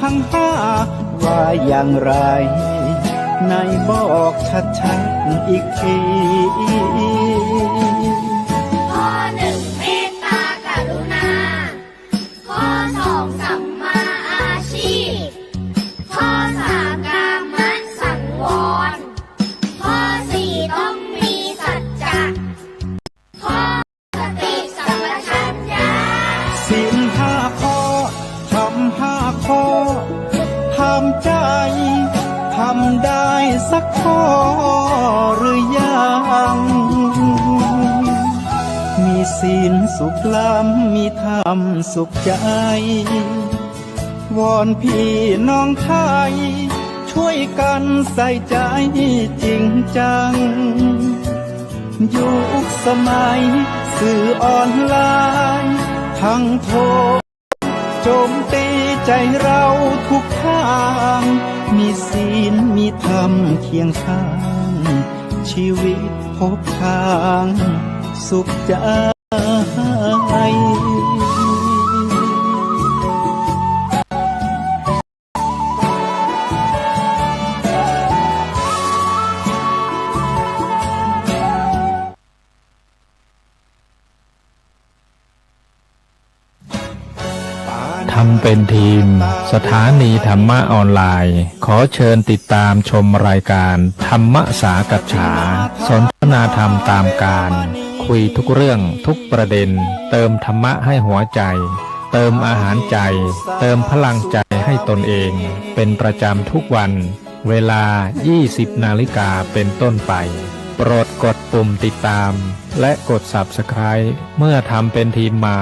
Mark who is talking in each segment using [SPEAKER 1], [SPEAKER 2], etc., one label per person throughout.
[SPEAKER 1] ทั้งห้าว่าอย่างไรไหนบอกชัดๆอีกที
[SPEAKER 2] ข้อหนึ่งเมตตากรุณาข้อสองสัมมาอาชีพข้อสามกามสังวรข้อสี่ต้องมีสัจจะข้อสติสัมปชัญญะ
[SPEAKER 1] ศีลห้าข้อทำห้าข้อทำใจทำได้สักข้อหรือยังมีศีลสุขล้ำมีธรรมสุขใจวอนพี่น้องไทยช่วยกันใส่ใจจริงจังยุคสมัยสื่อออนไลน์ทั้งโทรโจมตีใจเราทุกทางมีศีลมีธรรมเคียงข้างชีวิตพบทางสุขใจ
[SPEAKER 3] ทำเป็นทีมสถานีธรรมะออนไลน์ขอเชิญติดตามชมรายการธรรมสากัจฉาสนทนาธรรมตามการคุยทุกเรื่องทุกประเด็นเติมธรรมะให้หัวใจเติมอาหารใจเติมพลังใจให้ตนเองเป็นประจำทุกวันเวลา 20 นาฬิกาเป็นต้นไปโปรดกดปุ่มติดตามและกด Subscribe เมื่อทำเป็นทีมมา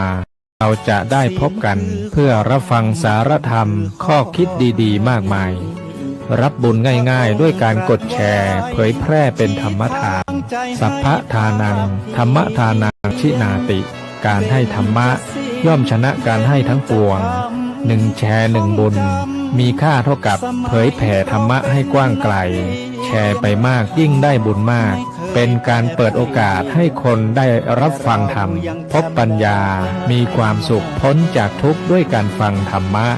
[SPEAKER 3] เราจะได้พบกันเพื่อรับฟังสารธรรมข้อคิดดีๆมากมายรับบุญง่ายๆด้วยการกดแชร์เผยแพร่เป็นธรรมทานสัพพะทานังธรรมทานังชินาติการให้ธรรมะย่อมชนะการให้ทั้งปวง1 แชร์ 1 บุญมีค่าเท่ากับเผยแผ่ธรรมะให้กว้างไกลแชร์ไปมากยิ่งได้บุญมากเป็นการเปิดโอกาสให้คนได้รับฟังธรรมพบปัญญามีความสุขพ้นจากทุกข์ด้วยการฟังธรรมะ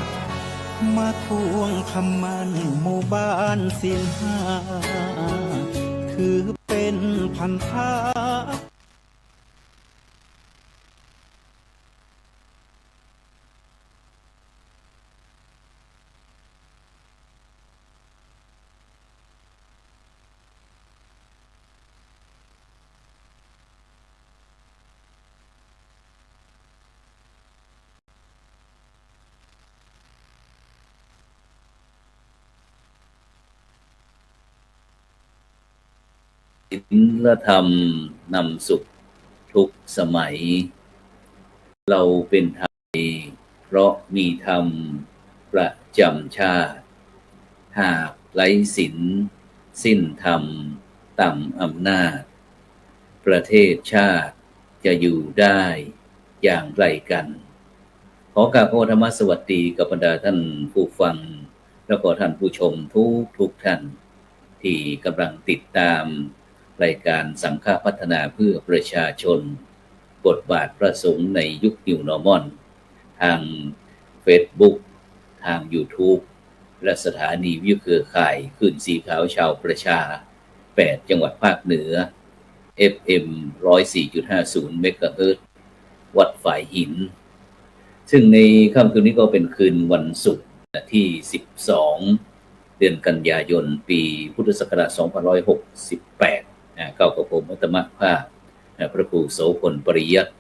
[SPEAKER 1] มาทวงคำมันหมู่บ้านศีลห้าถือเป็นพันธะ
[SPEAKER 4] ศีลธรรมนำสุขทุกสมัยเราเป็นไทยเพราะมีธรรมประจำชาติหากไร้ศีลสิ้นธรรมต่ำอำนาจประเทศชาติจะอยู่ได้อย่างไรกันขอกราบขอธรรมสวัสดีกับบรรดาท่านผู้ฟังและก็ท่านผู้ชมทุกท่านที่กำลังติดตามรายการสังฆพัฒนาเพื่อประชาชนบทบาทพระสงฆ์ในยุค New Normal ทาง Facebook ทาง YouTube และสถานีวิทยุเครือข่ายคลื่นสีขาวชาวประชา8จังหวัดภาคเหนือ FM 104.50 เมกะเฮิรตซ์วัดฝายหินซึ่งในค่ำคืนนี้ก็เป็นคืนวันศุกร์ที่12เดือนกันยายนปีพุทธศักราช2568เข้ากับผมอัตมภาพพระครูโสพลปริยัติ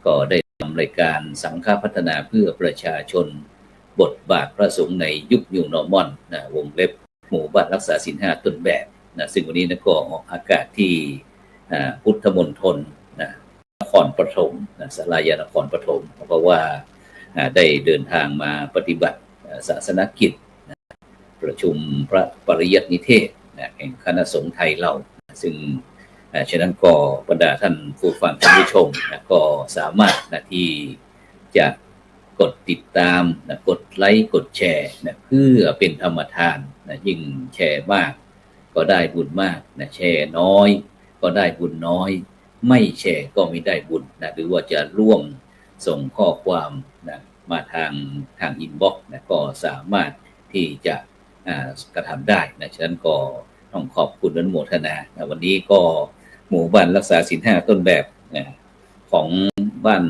[SPEAKER 4] ก็ได้ทำรายการสังฆพัฒนาเพื่อประชาชนบทบาทพระสงฆ์ในยุค New Normal วงเล็บหมู่บ้านรักษาศีล5ต้นแบบซึ่งวันนี้ก็ออกอากาศที่พุทธมณฑลนครปฐมศาลายานครปฐมเพราะว่าได้เดินทางมาปฏิบัติศาสนกิจประชุมพระปริยัตินิเทศแห่งคณะสงฆ์ไทยเราซึ่งฉะนั้นก็บรรดาท่านผู้ฟังท่านผู้ชมก็สามารถที่จะกดติดตามกดไลค์กดแชร์เพื่อเป็นธรรมทานยิ่งแชร์มากก็ได้บุญมากแชร์น้อยก็ได้บุญน้อยไม่แชร์ก็ไม่ได้บุญหรือว่าจะร่วมส่งข้อความมาทางอินบ็อกซ์ก็สามารถ ที่จะกระทำได้นะฉะนั้นก็ต้องขอบคุณอนุโมทนานะวันนี้ก็หมู่บ้านรักษาศีล 5ต้นแบบนะของบ้าน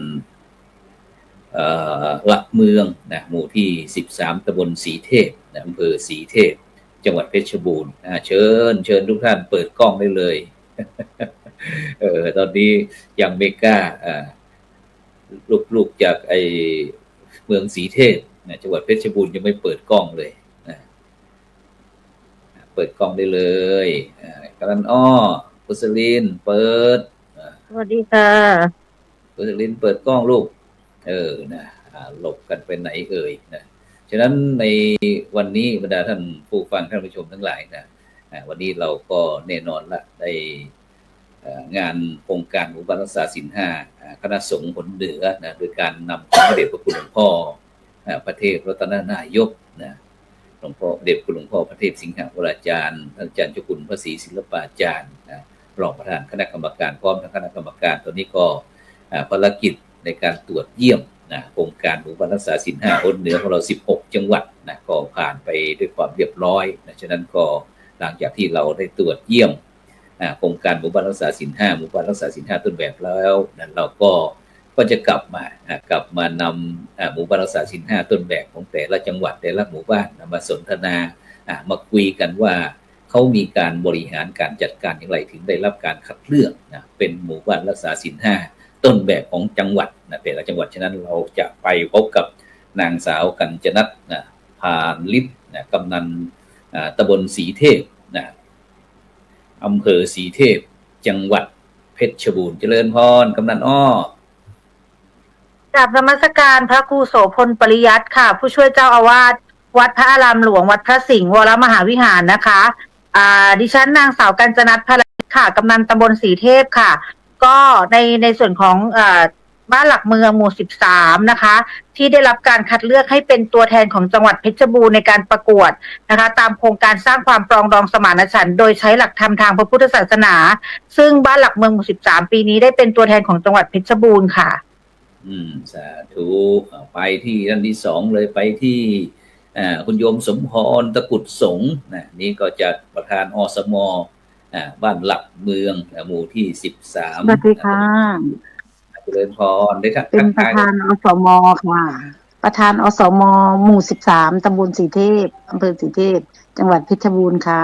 [SPEAKER 4] หลักเมืองนะหมู่ที่13ตำบลศรีเทพนะอำเภอศรีเทพจังหวัดเพชรบูรณ์เชิญทุกท่านเปิดกล้องได้เลย ตอนนี้ยังไม่กล้าลูกๆจากไอเมืองศรีเทพนะจังหวัดเพชรบูรณ์ยังไม่เปิดกล้องเลยนะเปิดกล้องได้เลยกำลังกุศลินเปิด
[SPEAKER 5] สวัสดีค่ะ
[SPEAKER 4] กุศลินเปิดกล้องลูกนะหลบกันไปไหนนะฉะนั้นในวันนี้บรรดาท่านผู้ฟังท่านผู้ชมทั้งหลายนะวันนี้เราก็แน่นอนละได้งานโครงการหมู่บ้านรักษาศีล 5คณะสงฆ์ผลเหนือนะโดยการนำพระเดชพระคุณหลวงพ่อพระเทพรัตนนายกนะหลวงพ่อเดชคุณหลวงพ่อพระเทพสิงหวราจารย์ท่านอาจารย์เจ้าคุณพระศรีศิลปาจารย์รองประธานคณะกรรมการพร้อมทั้งคณะกรรมการตอนนี้ก็ภารกิจในการตรวจเยี่ยมนะโครงการหมู่บ้านรักษาศีล 5ผลเหนือของเรา16จังหวัดนะก็ผ่านไปด้วยความเรียบร้อยนะฉะนั้นก็หลังจากที่เราได้ตรวจเยี่ยมโครงการหมู่บ้านรักษาศีล 5หมู่บ้านรักษาศีล 5ต้นแบบแล้วนั้นเราก็จะกลับมานำหมู่บ้านรักษาศีล 5ต้นแบบของแต่ละจังหวัดแต่ละหมู่บ้านมาสนทนามาคุยกันว่าเขามีการบริหารการจัดการอย่างไรถึงได้รับการคัดเลือกนะเป็นหมู่บ้านรักษาศีล 5ต้นแบบของจังหวัดนะแต่ละจังหวัดฉะนั้นเราจะไปพบกับนางสาวกัญจนัทพานลิปนะกำนันตำบลศรีเทพนะอำเภอศรีเทพจังหวัดเพชรบูรณ์เจริญพรกำนัน
[SPEAKER 5] กราบนมัสการพระครูโสพลปริยัติค่ะผู้ช่วยเจ้าอาวาสวัดพระอารามหลวงวัดพระสิงห์วรมหาวิหารนะคะดิฉันนางสาวกัญจนัทพาลิค่ะกำนันตำบลศรีเทพค่ะก็ในส่วนของบ้านหลักเมืองหมู่13นะคะที่ได้รับการคัดเลือกให้เป็นตัวแทนของจังหวัดเพชรบูรณ์ในการประกวดนะคะตามโครงการสร้างความปรองดองสมานฉันท์โดยใช้หลักธรรมทางพระพุทธศาสนาซึ่งบ้านหลักเมืองหมู่13ปีนี้ได้เป็นตัวแทนของจังหวัดเพชรบูรณ์ค่ะ
[SPEAKER 4] สาธุไปที่ท่านที่2เลยไปที่คุณโยมสมพรตะกุดสงฆ์นะนี่ก็จะประธานอสมบ้านหลักเมืองหมู่ที่13
[SPEAKER 5] สวัสดีค่ะ
[SPEAKER 4] เจริญพรได้ทักทาย
[SPEAKER 5] เป็นประธานอสมค่ะประธานอสมหมู่13ตำบลศรีเทพอำเภอศรีเทพจังหวัดเพชรบูรณ์ค่ะ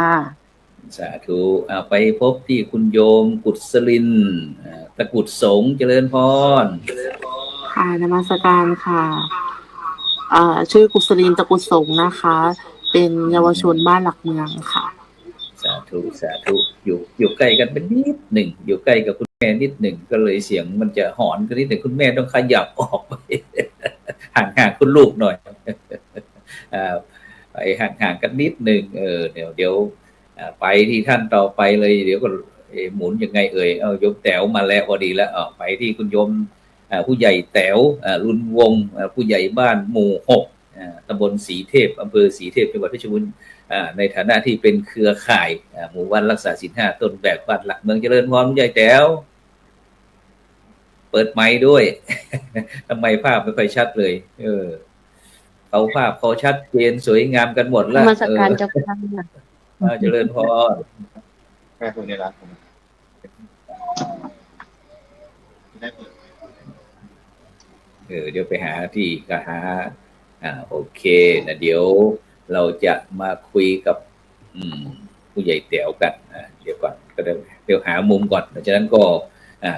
[SPEAKER 4] สาธุไปพบที่คุณโยมกุศลินตะกุดสงฆ์เจริญพร
[SPEAKER 6] ค่ะนมัสการค่ะชื่อกุศลินตะกุดสงฆ์นะคะเป็นเยาวชนบ้านหลักเมืองค่ะ
[SPEAKER 4] สาธุอยู่ใกล้กันเป็นนิดหนึ่งอยู่ใกล้กับคุณแม่นิดหนึ่งก็เลยเสียงมันจะหอนกันนิดหนึ่งคุณแม่ต้องขยับออกไปห่างคุณลูกหน่อยไปห่างกันนิดหนึ่งเดี๋ยวไปที่ท่านต่อไปเลยเดี๋ยวก็หมุนยังไงเอาโยมแต๋วมาแล้วพอดีแล้วไปที่คุณโยมผู้ใหญ่แต๋วรุนวงผู้ใหญ่บ้านหมู่6ตำบลศรีเทพอำเภอศรีเทพจังหวัดเพชรบูรณ์ในฐานะที่เป็นเครือข่ายหมู่บ้านรักษาศีล 5ต้นแบบบ้านหลักเมืองเจริญพรผู้ใหญ่แต๋วเปิดไมค์ด้วย ทำไมภาพไม่ค่อยชัดเลยเขาภาพเขาชัดเจนสวยงามกันหมดแล้ว
[SPEAKER 6] มาสักการเจ้าค่ะ
[SPEAKER 4] เจริญพร
[SPEAKER 7] แม่คุณในร้านผม
[SPEAKER 4] เดี๋ยวไปหาที่ก็หาโอเคนะเดี๋ยวเราจะมาคุยกับผู้ใหญ่แต๋วกันเดี๋ยวก่อนก็เดี๋ยวหามุมก่อนฉะนั้นก็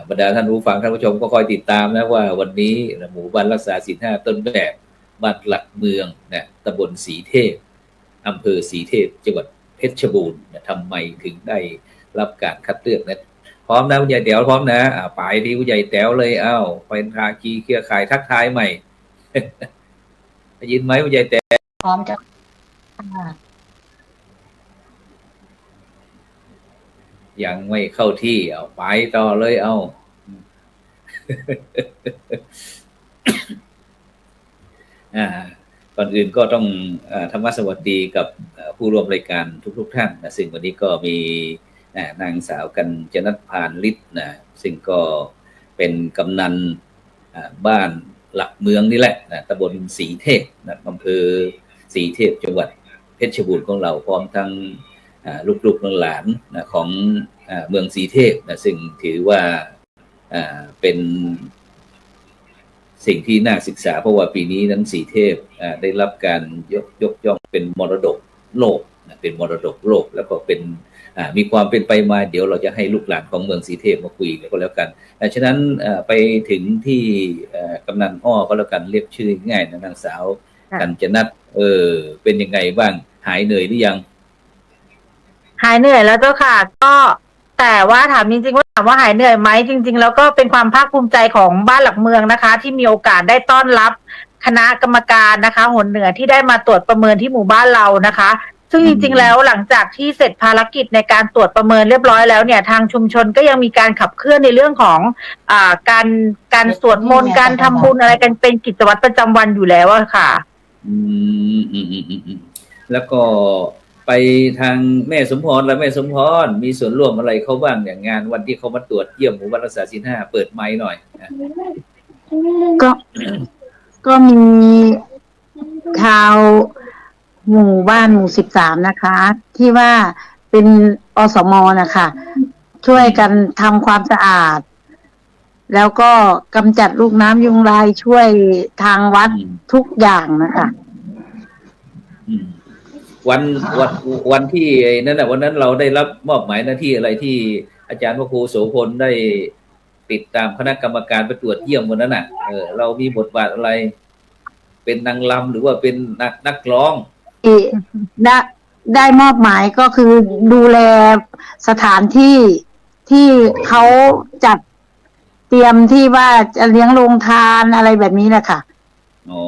[SPEAKER 4] บรรดาท่านผู้ฟังท่านผู้ชมก็คอยติดตามนะว่าวันนี้หมู่บ้านรักษาศีล 5ต้นแบบบ้านหลักเมืองนะตำบลศรีเทพอำเภอศรีเทพจังหวัดเพชรบูรณ์ทำไมถึงได้รับการคัดเลือกนะพร้อมนะผู้ใหญ่แต๋วพร้อมนะไปที่ผู้ใหญ่แต๋วเลยเป็นภาคีเครือข่ายทักทายใหม่ ได้ยินไหมผู้ใหญ่แต๋ว
[SPEAKER 5] พร้อมจะ
[SPEAKER 4] ยังไม่เข้าที่ไปต่อเลยก่อนอื่นก็ต้องธรรมสวัสดีกับผู้ร่วมรายการทุกท่านนะซึ่งวันนี้ก็มีนางสาวกัญจนัทพานฤทธิ์นะซึ่งก็เป็นกำนันบ้านหลักเมืองนี่แหละนะตำบลศรีเทพนะอำเภอศรีเทพจังหวัด เพชรบูรณ์ของเราพร้อมทั้งลูกๆหลานๆของเมืองสีเทพนะซึ่งถือว่าเป็นสิ่งที่น่าศึกษาเพราะว่าปีนี้นั้นสีเทพได้รับการยกย่องเป็นมรดกโลกเป็นมรดกโลกแล้วก็เป็นมีความเป็นไปมาเดี๋ยวเราจะให้ลูกหลานของเมืองสีเทพมาคุยกันก็แล้วกันฉะนั้นไปถึงที่กำนันอ้อก็แล้วกันเรียกชื่อง่ายนะนางสาวกัญจนัทเป็นยังไงบ้างหายเหนื่อยหรือยัง
[SPEAKER 5] หายเหนื่อยแล้วเจ้าค่ะก็แต่ว่าถามจริงๆว่าถามว่าหายเหนื่อยไหมจริงๆแล้วก็เป็นความภาคภูมิใจของบ้านหลักเมืองนะคะที่มีโอกาสได้ต้อนรับคณะกรรมการนะคะหนเหนือที่ได้มาตรวจประเมินที่หมู่บ้านเรานะคะซึ่งจริงๆแล้วหลังจากที่เสร็จภารกิจในการตรวจประเมินเรียบร้อยแล้วเนี่ยทางชุมชนก็ยังมีการขับเคลื่อนในเรื่องของการสวดมนต์การทำบุญอะไรกันเป็นกิจวัตรประจำวันอยู่แล้วค่ะ
[SPEAKER 4] แล้วก็ไปทางแม่สมพรและแม่สมพรมีส่วนร่วมอะไรเขาบ้างอย่างงานวันที่เขามาตรวจเยี่ยมหมู่บ้านรักษาศีล 5เปิดไมค์หน่อย
[SPEAKER 8] ก็มีชาวหมู่บ้านหมู่13นะคะที่ว่าเป็นอสมนะคะช่วยกันทำความสะอาดแล้วก็กำจัดลูกน้ำยุงลายช่วยทางวัดทุกอย่างนะคะ
[SPEAKER 4] วันที่นั่นแหละวันนั้นเราได้รับมอบหมายหน้าที่อะไรที่อาจารย์พระครูโสพลได้ติดตามคณะกรรมการไปตรวจเยี่ยมวันนั้นน่ะเรามีบทบาทอะไรเป็นนางรำหรือว่าเป็นนักร้อง
[SPEAKER 8] ได้มอบหมายก็คือดูแลสถานที่ที่เขาจัดเตรียมที่ว่าจะเลี้ยงโรงทานอะไรแบบนี้แหละค่ะ
[SPEAKER 4] อ๋อ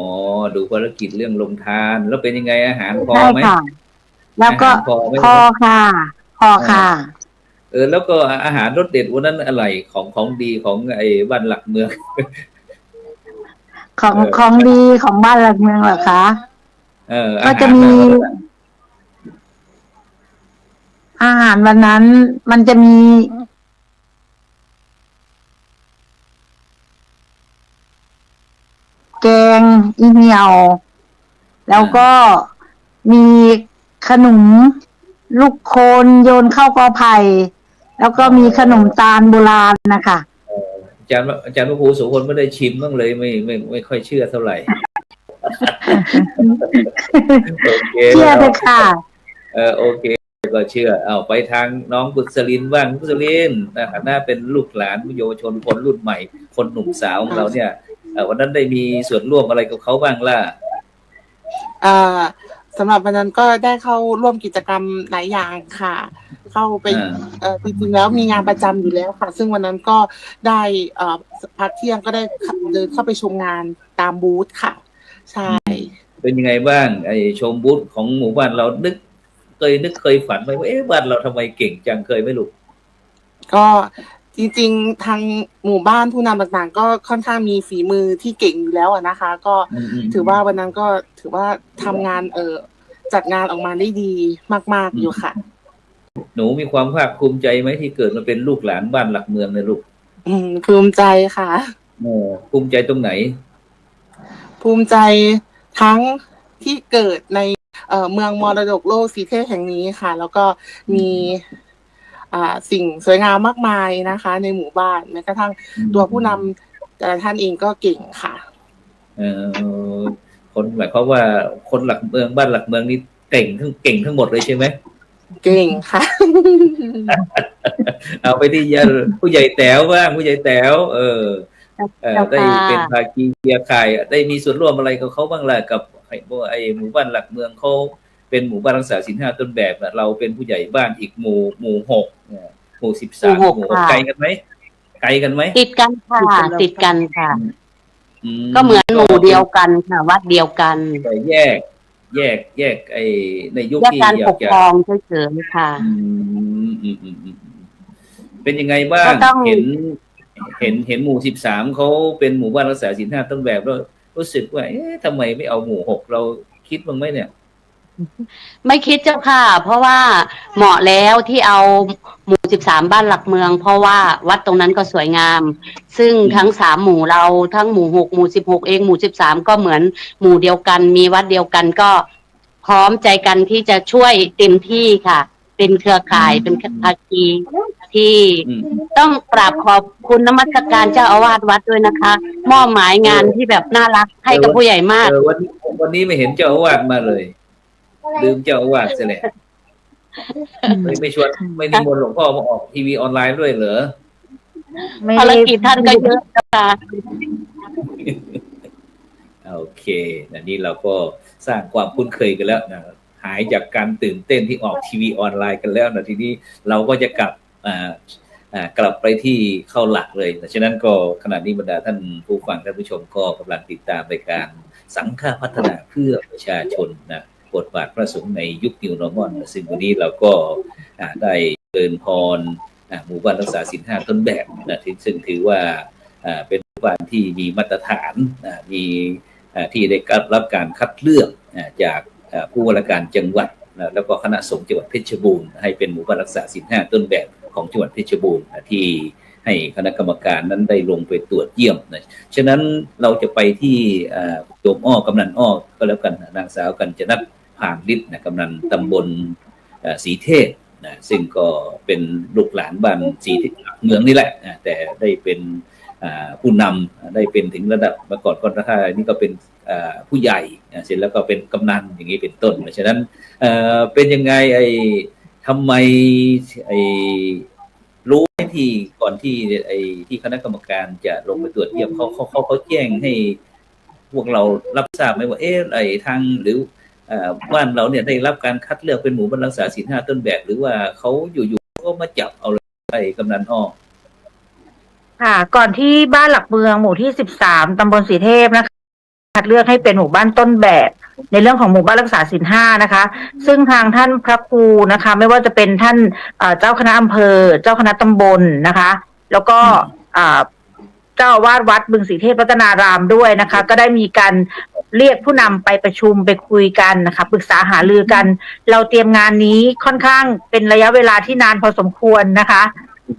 [SPEAKER 4] ดูภารกิจเรื่องโรงทานแล้วเป็นยังไงอาหารพอไหม
[SPEAKER 8] แล้วก็พอค่ะ
[SPEAKER 4] แล้วก็อาหารรสเด็ดวันนั้นอะไรของดีของไอ้บ้านหลักเมือง
[SPEAKER 8] ของดีของบ้านหลักเมืองเหรอคะก็จะมีอาหารวันนั้นมันจะมีแกงอีเหนียวแล้วก็มีขนมลูกโคนโยนเข้ากอไผ่แล้วก็มีขนมตาลโบราณนะคะ
[SPEAKER 4] อาจารย์พระครูโสพลไม่ได้ชิมบ้างเลยไม่ค่อยเชื่อเท่าไหร่
[SPEAKER 8] เชื่อเลยค่ะ
[SPEAKER 4] โอเคก็เชื่อเอาไปทางน้องกุศลินบ้างกุศลินน่าเป็นลูกหลานเยาวชนคนรุ่นใหม่คนหนุ่มสาวของเราเนี่ยวันนั้นได้มีส่วนร่วมอะไรกับเขาบ้างล่ะ
[SPEAKER 6] สำหรับวันนั้นก็ได้เข้าร่วมกิจกรรมหลายอย่างค่ะเข้าไปจริงๆแล้วมีงานประจำอยู่แล้วค่ะซึ่งวันนั้นก็ได้พักเที่ยงก็ได้เดินเข้าไปชมงานตามบูธค่ะใช่
[SPEAKER 4] เป็นยังไงบ้างไอ้ชมบูธของหมู่บ้านเราเคยฝันไหมว่าบ้านเราทำไมเก่งจังเคยไหมลูก
[SPEAKER 6] ก็จริงๆทางหมู่บ้านผู้นำต่างๆก็ค่อนข้างมีฝีมือที่เก่งอยู่แล้วนะคะก็ถือว่าวันนั้นก็ถือว่าทำงานจัดงานออกมาได้ดีมากๆอยู่ค่ะ
[SPEAKER 4] หนูมีความภาคภูมิใจไหมที่เกิดมาเป็นลูกหลานบ้านหลักเมืองในลูก
[SPEAKER 6] ภูมิใจค่ะ
[SPEAKER 4] ภูมิใจตรงไหน
[SPEAKER 6] ภูมิใจทั้งที่เกิดในเมืองมรดกโลกสีเทพแห่งนี้ค่ะแล้วก็มีสิ่งสวยงามมากมายนะคะในหมู่บ้านแม้กระทั่งตัวผู้นำแต่ละท่านเองก็เก่งค่ะ
[SPEAKER 4] คนหมายความว่าคนหลักเมืองบ้านหลักเมืองนี่เก่งทั้งหมดเลยใช่ไหม
[SPEAKER 6] เก่งค่ะ
[SPEAKER 4] เอาไปที่ผู้ใหญ่แต๋วบ้างผู้ใหญ่แต๋วได้เป็นภาคีเครือข่ายได้มีส่วนร่วมอะไรกับเขาบ้างล่ะกับไอ้หมู่บ้านหลักเมืองเขาเป็นหมู่บ้านรักษาศีล 5ต้นแบบเราเป็นผู้ใหญ่บ้านอีกหมู่6หมู่13หมู่ไกลกันไหม
[SPEAKER 8] ติดกันค่ะติดกันค่ะก็เหมือนหมู่เดียวกันค่ะวัดเดียวกัน
[SPEAKER 4] แต่แยกไอ้ในยุคที่
[SPEAKER 8] การปกครองเฉยๆค่ะ
[SPEAKER 4] เป็นยังไงบ้างเห็นหมู่13เขาเป็นหมู่บ้านรักษาศีล 5ต้นแบบแล้วรู้สึกว่าทำไมไม่เอาหมู่6เราคิดบ้างไหมเนี่ย
[SPEAKER 8] ไม่คิดเจ้าค่ะเพราะว่าเหมาะแล้วที่เอาหมู่13บ้านหลักเมืองเพราะว่าวัดตรงนั้นก็สวยงามซึ่งทั้ง3หมู่เราทั้งหมู่6หมู่16เองหมู่13ก็เหมือนหมู่เดียวกันมีวัดเดียวกันก็
[SPEAKER 9] พร้อมใจกันที่จะช่วยเต็มที่ค่ะ เป็นเครือข่ายเป็นภาคีที่ต้องกราบขอบคุณนมัสการเจ้าอาวาสวัดด้วยนะคะมอบหมายงานที่แบบน่ารักให้กับผู้ใหญ่มาก
[SPEAKER 4] วันนี้ไม่เห็นเจ้าอาวาสมาเลยลืมเจ้าอาวาสซะแล้วไม่ชวนไม่นิมนต์หลวงพ่อมาออกทีวีออนไลน์ด้วยเหรอ
[SPEAKER 9] ภารกิจท่านก็เยอะค่ะ
[SPEAKER 4] โอเคนี่เราก็สร้างความคุ้นเคยกันแล้วนะหายจากการตื่นเต้นที่ออกทีวีออนไลน์กันแล้วนะทีนี้เราก็จะกลับไปที่เข้าหลักเลยฉะนั้นก็ขณะนี้บรรดาท่านผู้ฟังท่านผู้ชมก็กำลังติดตามรายการสังฆพัฒนาเพื่อประชาชนนะบทบาทพระสงฆ์ในยุค New Normal ซึ่งวันนี้เราก็ได้เดินพรหมู่บ้านรักษาศีล 5ต้นแบบนะซึ่งถือว่าเป็นหมู่บ้านที่มีมาตรฐานมีที่ได้รับการคัดเลือกจากผู้ว่าราชการจังหวัดแล้วก็คณะสงฆ์จังหวัดเพชรบูรณ์ให้เป็นหมู่บ้านรักษาศีล 5ต้นแบบของจังหวัดเพชรบูรณ์ที่ให้คณะกรรมการนั้นได้ลงไปตรวจเยี่ยมนะฉะนั้นเราจะไปที่โยมอ้อกำนันอ้อก็แล้วกันนางสาวกัญจนัทผ่านฤทธิ์กำนันตำบลศรีเทพนะซึ่งก็เป็นลูกหลานบ้านศรีเมืองนี่แหละแต่ได้เป็นผู้นำได้เป็นถึงระดับมาก่อนก่อนท่านี่ก็เป็นผู้ใหญ่เสร็จแล้วก็เป็นกำนันอย่างนี้เป็นต้นฉะนั้นเป็นยังไงทำไมรู้ที่ก่อนที่ที่คณะกรรมการจะลงไปตรวจเยี่ยมเขาแจ้งให้พวกเรารับทราบไหมว่าทางหรือบ้านเราเนี่ยได้รับการคัดเลือกเป็นหมู่บ้านรักษาศีล 5ต้นแบบหรือว่าเขาอยู่ๆก็มาจับเอาเลยกำนันอ้อ
[SPEAKER 5] ค่ะก่อนที่บ้านหลักเมืองหมู่ที่13ตำบลศรีเทพนะคะคัดเลือกให้เป็นหมู่บ้านต้นแบบในเรื่องของหมู่บ้านรักษาศีล 5นะคะซึ่งทางท่านพระครูนะคะไม่ว่าจะเป็นท่านเจ้าคณะอำเภอเจ้าคณะตำบลนะคะแล้วก็เจ้าอาวาสวัดบึงศรีเทพรัตนารามด้วยนะคะก็ได้มีการเรียกผู้นำไปประชุมไปคุยกันนะคะปรึกษาหารือกันเราเตรียมงานนี้ค่อนข้างเป็นระยะเวลาที่นานพอสมควรนะคะ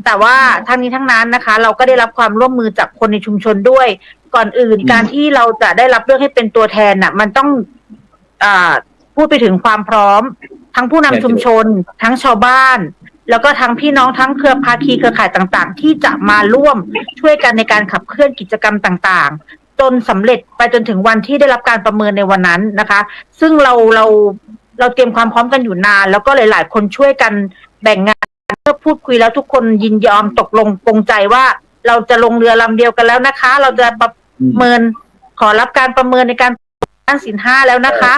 [SPEAKER 5] แต่ว่าทั้งนี้ทั้งนั้นนะคะเราก็ได้รับความร่วมมือจากคนในชุมชนด้วยก่อนอื่นการที่เราจะได้รับเลือกให้เป็นตัวแทนน่ะมันต้องพูดไปถึงความพร้อมทั้งผู้นำชุมชนทั้งชาวบ้านแล้วก็ทั้งพี่น้องทั้งเครือภาคีเครือข่ายต่างๆที่จะมาร่วมช่วยกันในการขับเคลื่อนกิจกรรมต่างๆจนสำเร็จไปจนถึงวันที่ได้รับการประเมินในวันนั้นนะคะซึ่งเราเตรียมความพร้อมกันอยู่นานแล้วก็หลายๆคนช่วยกันแบ่งงานเมื่อพูดคุยแล้วทุกคนยินยอมตกลงปรงใจว่าเราจะลงเรือลำเดียวกันแล้วนะคะเราจะประเมินขอรับการประเมินในการด้านศีล 5แล้วนะคะ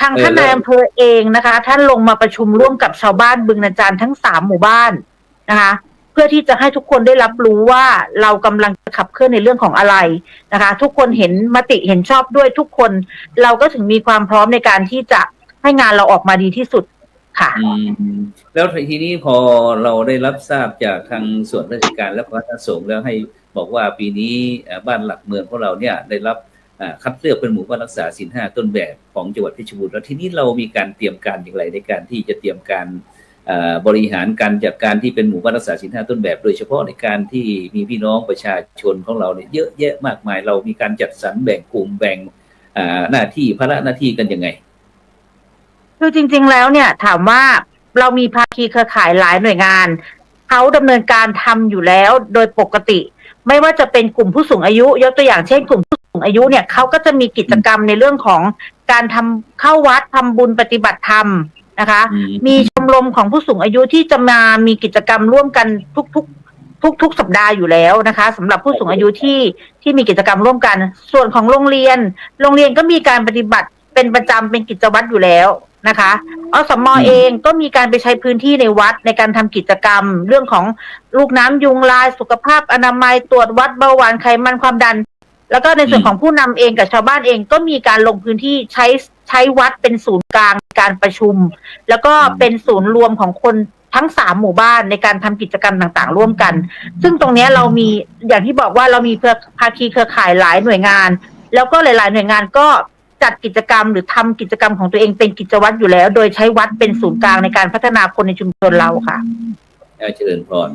[SPEAKER 5] ทางท่านนายอำเภอเองนะคะท่านลงมาประชุมร่วมกับชาวบ้านบึงนาจารทั้ง3หมู่บ้านนะคะเพื่อที่จะให้ทุกคนได้รับรู้ว่าเรากำลังจะขับเคลื่อนในเรื่องของอะไรนะคะทุกคนเห็นมติเห็นชอบด้วยทุกคนเราก็ถึงมีความพร้อมในการที่จะให้งานเราออกมาดีที่สุดค่ะ
[SPEAKER 4] แล้วทีนี้พอเราได้รับทราบจากทางส่วนราชการและคณะสงฆ์แล้วให้บอกว่าปีนี้บ้านหลักเมืองของเราเนี่ยได้รับคัดเลือกเป็นหมู่บ้านรักษาศีล 5ต้นแบบของจังหวัดเพชรบูรณ์แล้วทีนี้เรามีการเตรียมการอย่างไรในการที่จะเตรียมการบริหารการจัดการที่เป็นหมู่บ้านรักษาศีล 5ต้นแบบโดยเฉพาะในการที่มีพี่น้องประชาชนของเราเนี่ยเยอะแยะมากมายเรามีการจัดสรรแบ่งกลุ่มแบ่งหน้าที่ภาระหน้าที่กันยังไง
[SPEAKER 5] คือจริงๆแล้วเนี่ยถามว่าเรามีภาคีเครือข่ายหลายหน่วยงานเขาดำเนินการทำอยู่แล้วโดยปกติไม่ว่าจะเป็นกลุ่มผู้สูงอายุยกตัวอย่างเช่นกลุ่มผู้สูงอายุเนี่ยเขาก็จะมีกิจกรรมในเรื่องของการทำเข้าวัดทำบุญปฏิบัติธรรมนะคะมีชมรมของผู้สูงอายุที่จะมามีกิจกรรมร่วมกันทุกสัปดาห์อยู่แล้วนะคะสำหรับผู้สูงอายุที่มีกิจกรรมร่วมกันส่วนของโรงเรียนก็มีการปฏิบัติเป็นประจำเป็นกิจวัตรอยู่แล้วนะคะอสม.เองก็มีการไปใช้พื้นที่ในวัดในการทำกิจกรรมเรื่องของลูกน้ำยุงลายสุขภาพอนามัยตรวจวัดเบาหวานไขมันความดันแล้วก็ในส่วนของผู้นำเองกับชาวบ้านเองก็มีการลงพื้นที่ใช้วัดเป็นศูนย์กลางการประชุมแล้วก็เป็นศูนย์รวมของคนทั้ง3หมู่บ้านในการทำกิจกรรมต่างๆร่วมกันซึ่งตรงนี้เรามีอย่างที่บอกว่าเรามีภาคีเครือข่ายหลายหน่วยงานแล้วก็หลายๆหน่วยงานก็จัดกิจกรรมหรือทำกิจกรรมของตัวเองเป็นกิจวัตรอยู่แล้วโดยใช้วัดเป็นศูนย์กลางในการพัฒนาคนในชุมชนเราค่ะ
[SPEAKER 4] เจริญพร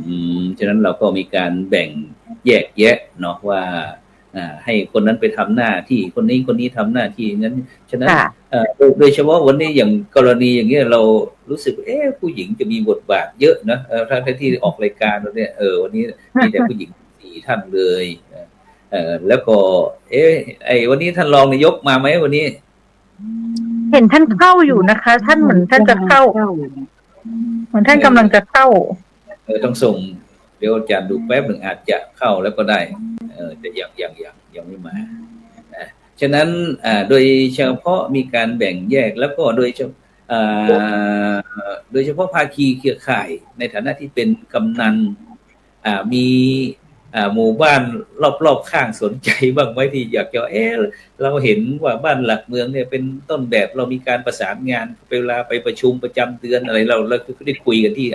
[SPEAKER 4] ฉะนั้นเราก็มีการแบ่งแยกแยะเนาะว่า ให้คนนั้นไปทำหน้าที่คนนี้ทำหน้าที่งั้นฉะนั้น
[SPEAKER 5] ค่ะ
[SPEAKER 4] โดยเฉพาะวันนี้อย่างกรณีอย่างเงี้ยเรารู้สึกผู้หญิงจะมีบทบาทเยอะนะถ้าที่ออกรายการเราเนี่ยวันนี้มีแต่ผู้หญิง4 ท่านเลยแล้วก็วันนี้ท่านรองนายกมาไหมวันนี้
[SPEAKER 5] เห็นท่านเข้าอยู่นะคะ ท่านเหมือนท่านจะเข้า เหมือนท่านกำลังจะเข้า
[SPEAKER 4] ต้องส่งเดี๋ยวอาจารย์ดูแป๊บหนึ่งอาจจะเข้าแล้วก็ได้แต่ยังไม่มาฉะนั้นโดยเฉพาะมีการแบ่งแยกแล้วก็โดยเฉพาะภาคีเครือข่ายในฐานะที่เป็นกำนันมีหมู่บ้านรอบๆข้างสนใจบ้างไหมที่อยากจะเราเห็นว่าบ้านหลักเมืองเนี่ยเป็นต้นแบบเรามีการประสานงานเวลาไปประชุมประจำเดือนอะไรเราได้คุยกันที่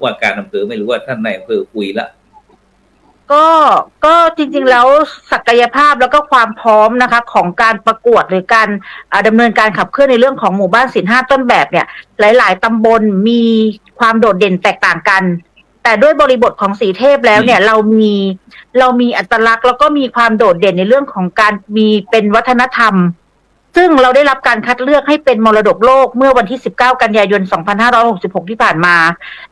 [SPEAKER 4] ว่าการอำเภอไม่รู้ว่าท่านนายอำเภอคุยละ
[SPEAKER 5] ก็จริงๆแล้วศักยภาพแล้วก็ความพร้อมนะคะของการประกวดหรือการดำเนินการขับเคลื่อนในเรื่องของหมู่บ้านศีล 5ต้นแบบเนี่ยหลายๆตำบลมีความโดดเด่นแตกต่างกันแต่ด้วยบริบทของสีเทพแล้วเนี่ยเรามีอัตลักษณ์แล้วก็มีความโดดเด่นในเรื่องของการมีเป็นวัฒนธรรมซึ่งเราได้รับการคัดเลือกให้เป็นมรดกโลกเมื่อวันที่19กันยายน2566ที่ผ่านมา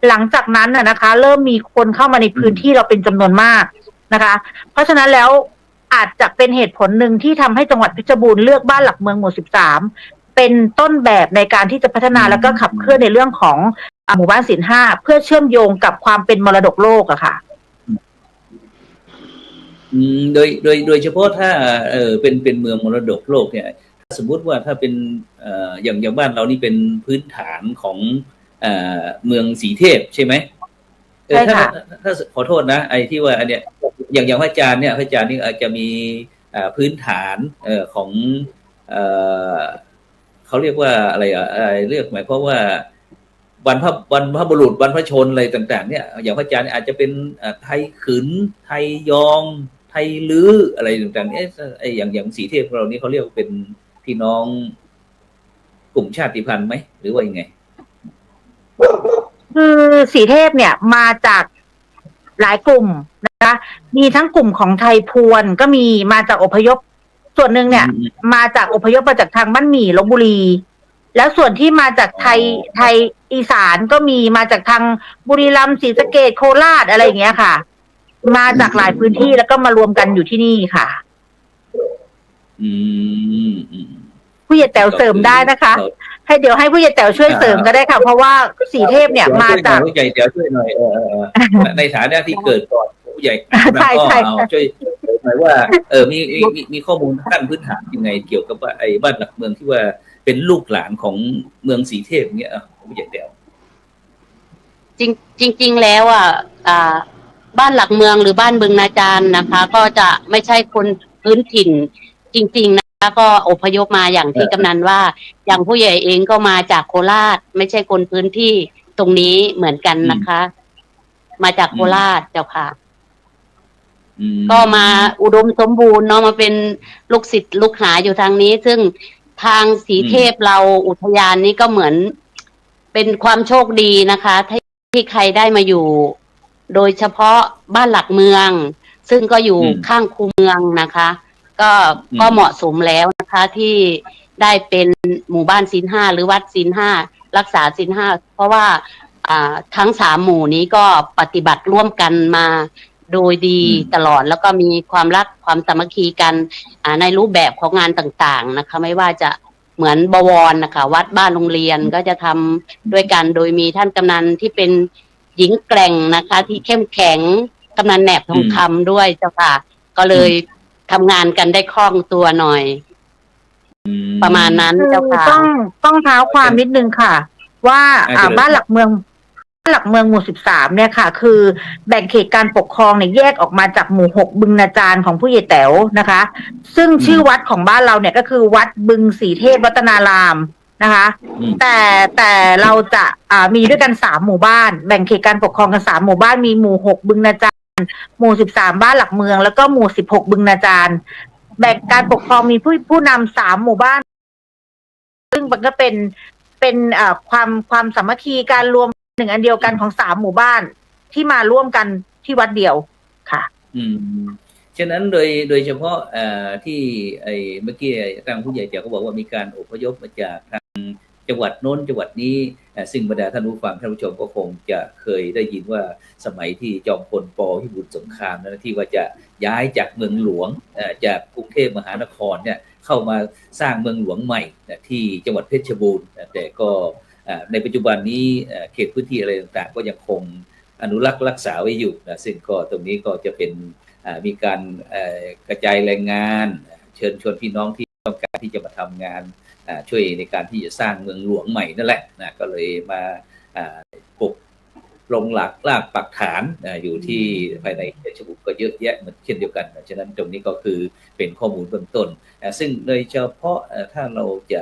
[SPEAKER 5] หลังจากนั้นนะคะเริ่มมีคนเข้ามาในพื้นที่เราเป็นจำนวนมากนะคะเพราะฉะนั้นแล้วอาจจะเป็นเหตุผลหนึ่งที่ทำให้จังหวัดเพชรบูรณ์เลือกบ้านหลักเมืองหมู่13เป็นต้นแบบในการที่จะพัฒนาแล้วก็ขับเคลื่อนในเรื่องของหมู่บ้านศีล 5เพื่อเชื่อมโยงกับความเป็นมรดกโลกอะค่ะ
[SPEAKER 4] โดยเฉพาะถ้าเป็นเมืองมรดกโลกเนี่ยสมมุติว่าถ้าเป็นอย่างบ้านเรานี่เป็นพื้นฐานของเมืองสีเทพใช่ไหมถ้าขอโทษนะไอ้ที่ว่าอันเนี้ยอย่างพระอาจารย์เนี่ยพระอาจารย์นี่อาจจะมีพื้นฐานของเขาเรียกว่าอะไรเรียกหมายความว่าบรรพบุรุษบรรพชนอะไรต่างๆเนี่ยอย่างพระอาจารย์อาจจะเป็นไทยขืนไทยยองไทยลื้ออะไรต่างๆอย่างสีเทพเรานี่เขาเรียกเป็นพี่น้องกลุ่มชาติพันธุ์ไหมหรือว่ายังไง
[SPEAKER 5] คือสีเทพเนี่ยมาจากหลายกลุ่มนะคะมีทั้งกลุ่มของไทยพวนก็มีมาจากอพยพส่วนหนึ่งเนี่ยมาจากอพยพมาจากทางบ้านหมี่ลพบุรีแล้วส่วนที่มาจากไทยอีสานก็มีมาจากทางบุรีรัมย์ศรีสะเกษโคราชอะไรอย่างเงี้ยค่ะมาจากหลายพื้นที่แล้วก็มารวมกันอยู่ที่นี่ค่ะผู้ใหญ่แต๋วเสริมได้นะคะเดี๋ยวให้ผู้ใหญ่แต๋วช่วยเสริมก็ได้ค่ะเพราะว่าสีเทพเนี่ยมาจาก
[SPEAKER 4] ผู้ใหญ่แต๋วช่วยหน่อยในฐานะที่เกิดก่อนผู้ใหญ่
[SPEAKER 5] ใช่
[SPEAKER 4] ช่วยหน่อยว่ามีข้อมูลขั้นพื้นฐานยังไงเกี่ยวกับว่าไอ้บ้านหลักเมืองที่ว่าเป็นลูกหลานของเมืองสีเทพเงี้ยผู้ใหญ่แต๋ว
[SPEAKER 9] จริงๆแล้วบ้านหลักเมืองหรือบ้านบึงนาจารนะคะ ก็จะไม่ใช่คนพื้นถิ่นจริงๆนะคะก็อพยพมาอย่างที่กำนันว่าอย่างผู้ใหญ่เองก็มาจากโคราชไม่ใช่คนพื้นที่ตรงนี้เหมือนกันนะคะ มาจากโคราชเจ้าค่ะก็มาอุดมสมบูรณ์เนาะมาเป็นลูกศิษย์ลูกหาอยู่ทางนี้ซึ่งทางสีเทพเราอุทยานนี้ก็เหมือนเป็นความโชคดีนะคะที่ใครได้มาอยู่โดยเฉพาะบ้านหลักเมืองซึ่งก็อยู่ข้างคูเมืองนะคะก็เหมาะสมแล้วนะคะที่ได้เป็นหมู่บ้านศีล 5หรือวัดศีล 5รักษาศีล 5เพราะว่าทั้ง3หมู่นี้ก็ปฏิบัติร่วมกันมาโดยดีตลอดแล้วก็มีความรักความสามัคคีกันในรูปแบบของงานต่างๆนะคะไม่ว่าจะเหมือนบวรนะคะวัดบ้านโรงเรียนก็จะทำด้วยกันโดยมีท่านกำนันที่เป็นหญิงแกร่งนะคะที่เข้มแข็งกำนันแหนบทองคำด้วยเจ้าค่ะก็เลยทำงานกันได้คล่องตัวหน่อยประมาณนั้นเจ้าค่ะ
[SPEAKER 5] ต้องเท้าความนิดนึงค่ะว่าบ้านหลักเมืองหมู่13เนี่ยค่ะคือแบ่งเขตการปกครองเนี่ยแยกออกมาจากหมู่6บึงนาจารของผู้ใหญ่แต๋วนะคะซึ่งชื่อวัดของบ้านเราเนี่ยก็คือวัดบึงสีเทพรัตนารามนะคะแต่เราจะมีด้วยกัน3หมู่บ้านแบ่งเขตการปกครองกัน3หมู่บ้านมีหมู่6บึงนาจารหมู่13บ้านหลักเมืองแล้วก็หมู่16บึงนาจารแบ่งการปกครองมีผู้นำ3หมู่บ้านซึ่งมันก็เป็นความสามัคคีการรวมหนึ่งอันเดียวกันของ3หมู่บ้านที่มาร่วมกันที่วัดเดียวค่ะ
[SPEAKER 4] ฉะนั้นโดยเฉพาะที่เมื่อกี้ทางผู้ใหญ่เจ้าก็บอกว่ามีการอพยพมาจากทางจังหวัดโน้นจังหวัดนี้ซึ่งบรรดาท่านผู้ฟังท่านผู้ชมก็คงจะเคยได้ยินว่าสมัยที่จอมพลป.พิบูลสงครามนะที่ว่าจะย้ายจากเมืองหลวงจากกรุงเทพมหานครเนี่ยเข้ามาสร้างเมืองหลวงใหม่ที่จังหวัดเพชรบูรณ์แต่ก็ในปัจจุบันนี้เขตพื้นที่อะไรต่างๆก็ยังคงอนุรักษ์รักษาไว้อยู่นะซึ่งก็ตรงนี้ก็จะเป็นมีการกระจายแรงงานเชิญชวนพี่น้องที่ต้องการที่จะมาทำงานช่วยในการที่จะสร้างเมืองหลวงใหม่นั่นแหละนะก็เลยมาปลุกลงหลักรากปักฐานอยู่ที่ภายในเพชรบูรณ์ก็เยอะแยะเหมือนเช่นเดียวกันฉะนั้นตรงนี้ก็คือเป็นข้อมูลเบื้องต้นซึ่งโดยเฉพาะถ้าเราจะ